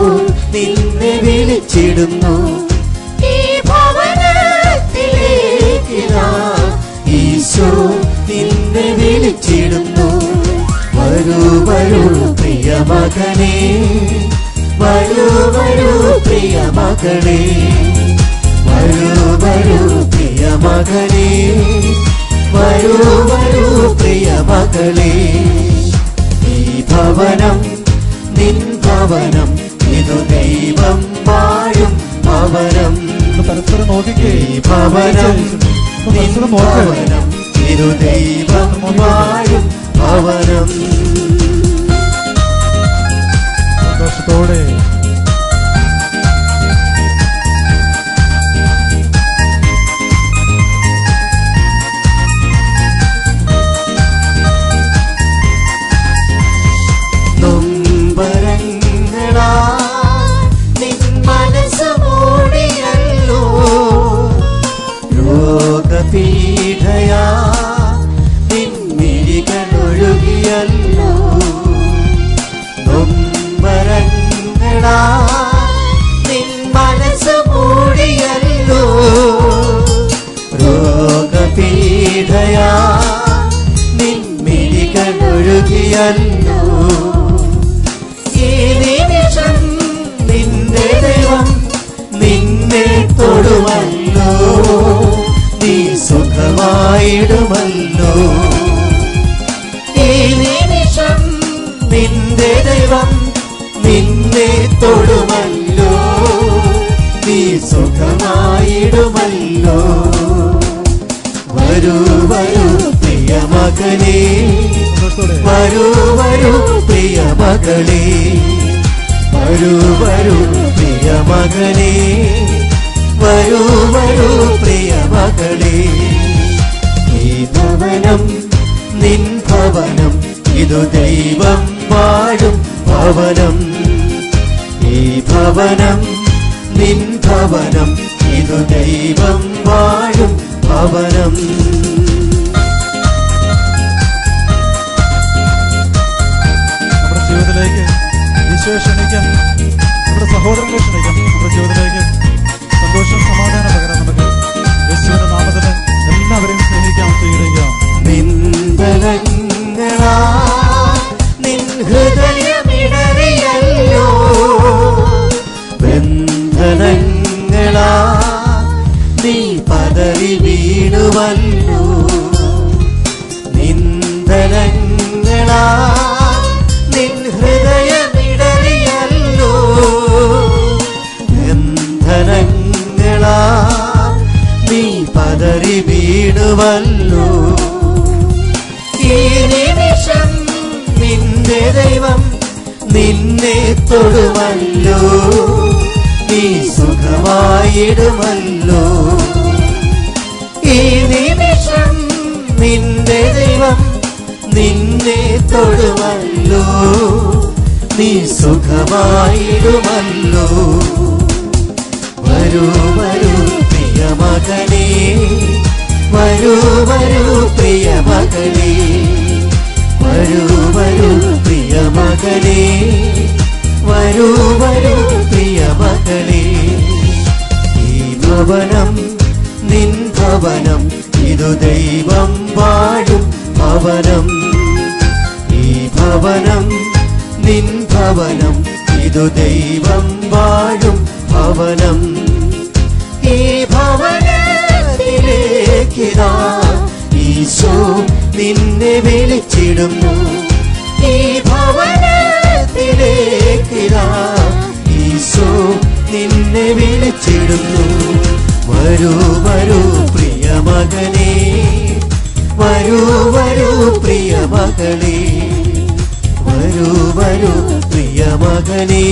നിന്നെ വിളിച്ചിടുന്നു. ഈ ഭവനത്തിലേക്കിതാ ഈശോ നിന്നെ വിളിച്ചിടുന്നു. വരൂ വരൂ പ്രിയ മകനേ, വരൂ വരൂ പ്രിയ മകളേ, വരൂ വരൂ പ്രിയ മകനേ, വരൂ വരൂ പ്രിയ മകളേ. ഈ ഭവനം നിൻ ഭവനം, ഇതു ദൈവം വാഴും ഭവനം. പരസ്പരം നോക്കിക്കേ. ഈ ഭവനം നിൻ ഭവനം, ഇതു ദൈവം വാഴും ഭവനം. സന്തോഷത്തോടെ പീഠയാ നിൻമിഴികളൊഴുകിയല്ലോ. നൊമ്പരങ്ങളാ നിൻ മനസ്സ് മൂടിയല്ലോ. രോഗപീഠയാ നിൻമിഴികളൊഴുകിയല്ലോ. ഈ നിമിഷം നിന്റെ ദൈവം നിന്നെ തൊടുമല്ലോ. നീ സുഖമായിടുമല്ലോ. ഈ നിമിഷം നിന്റെ ദൈവം നിന്നെ തൊടുമല്ലോ. നീ സുഖമായിടുമല്ലോ. വരൂ വരൂ പ്രിയ മകനേ, വരൂ വരൂ പ്രിയ മകളേ, വരൂ വരൂ പ്രിയ മകനേ, വരൂ വരൂ പ്രിയ മകളേ. ഈ ഭവനം നിൻ ഭവനം, ഇതു ദൈവം വാഴും ഭവനം. ഈ ഭവനം നിൻ ഭവനം, ഇതു ദൈവം വാഴും ഭവനം. നമ്മുടെ ജീവിതത്തിലേക്ക് ഈശോയെ ക്ഷണിക്കാം, നമ്മുടെ സഹോദരങ്ങളെ ക്ഷണിക്കാം. നമ്മുടെ ജീവിതത്തിലേക്ക് സന്തോഷം സമാധാനം പകരാൻ നമുക്ക് യേശുവിന്റെ നാമത്തിൽ എല്ലാവരെയും സ്നേഹിക്കാം, സ്വീകരിക്കാം. നിന്ദനങ്ങളാ നിൻ ഹൃദയമിടറിയല്ലോ. ബന്ധനങ്ങളാ നീ പതറി വീണുവല്ലോ. നിന്ദനങ്ങളാ നിൻ ഹൃദയമിടറിയല്ലോ. ബന്ധനങ്ങളാ നീ പതറി വീണുവല്ലോ. ഈ നിമിഷം നിന്റെ ദൈവം നിന്നെ തൊടുമല്ലോ. നീ സുഖമായിടുമല്ലോ. ഈ നിമിഷം നിന്റെ ദൈവം നിന്നെ തൊടുമല്ലോ. നീ സുഖമായിടുമല്ലോ. വരൂ വരൂ പ്രിയ മകനേ, വരൂ വരൂ പ്രിയ മകളേ, വരൂ വരൂ പ്രിയ മകനേ, വരൂ വരൂ പ്രിയ മകളേ. ഈ ഭവനം നിൻ ഭവനം, ഇതു ദൈവം വാഴും ഭവനം. ഈ ഭവനം നിൻ ഭവനം, ഇതു ദൈവം വാഴും ഭവനം. ഈ ഭവനത്തിലേക്കിതാ ഈശോ നിന്നെ വിളിച്ചിടുന്നു. ഈ ഭവനത്തിലേക്കിതാ ഈശോ നിന്നെ വിളിച്ചിടുന്നു. വരൂ വരൂ പ്രിയ മകനേ, വരൂ വരൂ പ്രിയ മകളേ, വരൂ വരൂ പ്രിയ മകനേ,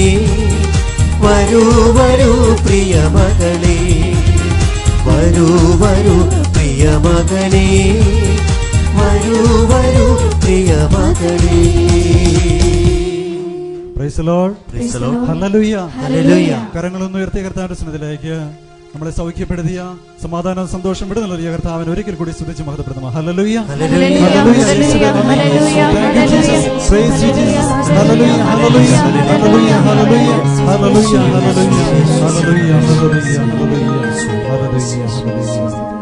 വരൂ വരൂ പ്രിയ മകളേ, വരൂ വരൂ പ്രിയ മകനേ, വരൂ വരൂ പ്രിയ മകളേ. Praise the Lord. Praise the Lord. Hallelujah. Hallelujah. കരങ്ങളൊന്ന് ഉയർത്തി കർത്താവിന്റെ സന്നിധിയിലേക്ക് നമ്മളെ സൗഖ്യപ്പെടുത്തിയ സമാധാനം സന്തോഷം വിടുന്ന നൽകിയ കർത്താവിനെ ഒരിക്കൽ കൂടി സ്തുതിച്ച് മഹത്വപ്പെടുത്തുന്നു. Hallelujah. Hallelujah. Praise you, Jesus. Praise you, Jesus. Hallelujah. Hallelujah. Hallelujah. Hallelujah. Hallelujah. Hallelujah. Hallelujah. Hallelujah. Hallelujah. Hallelujah.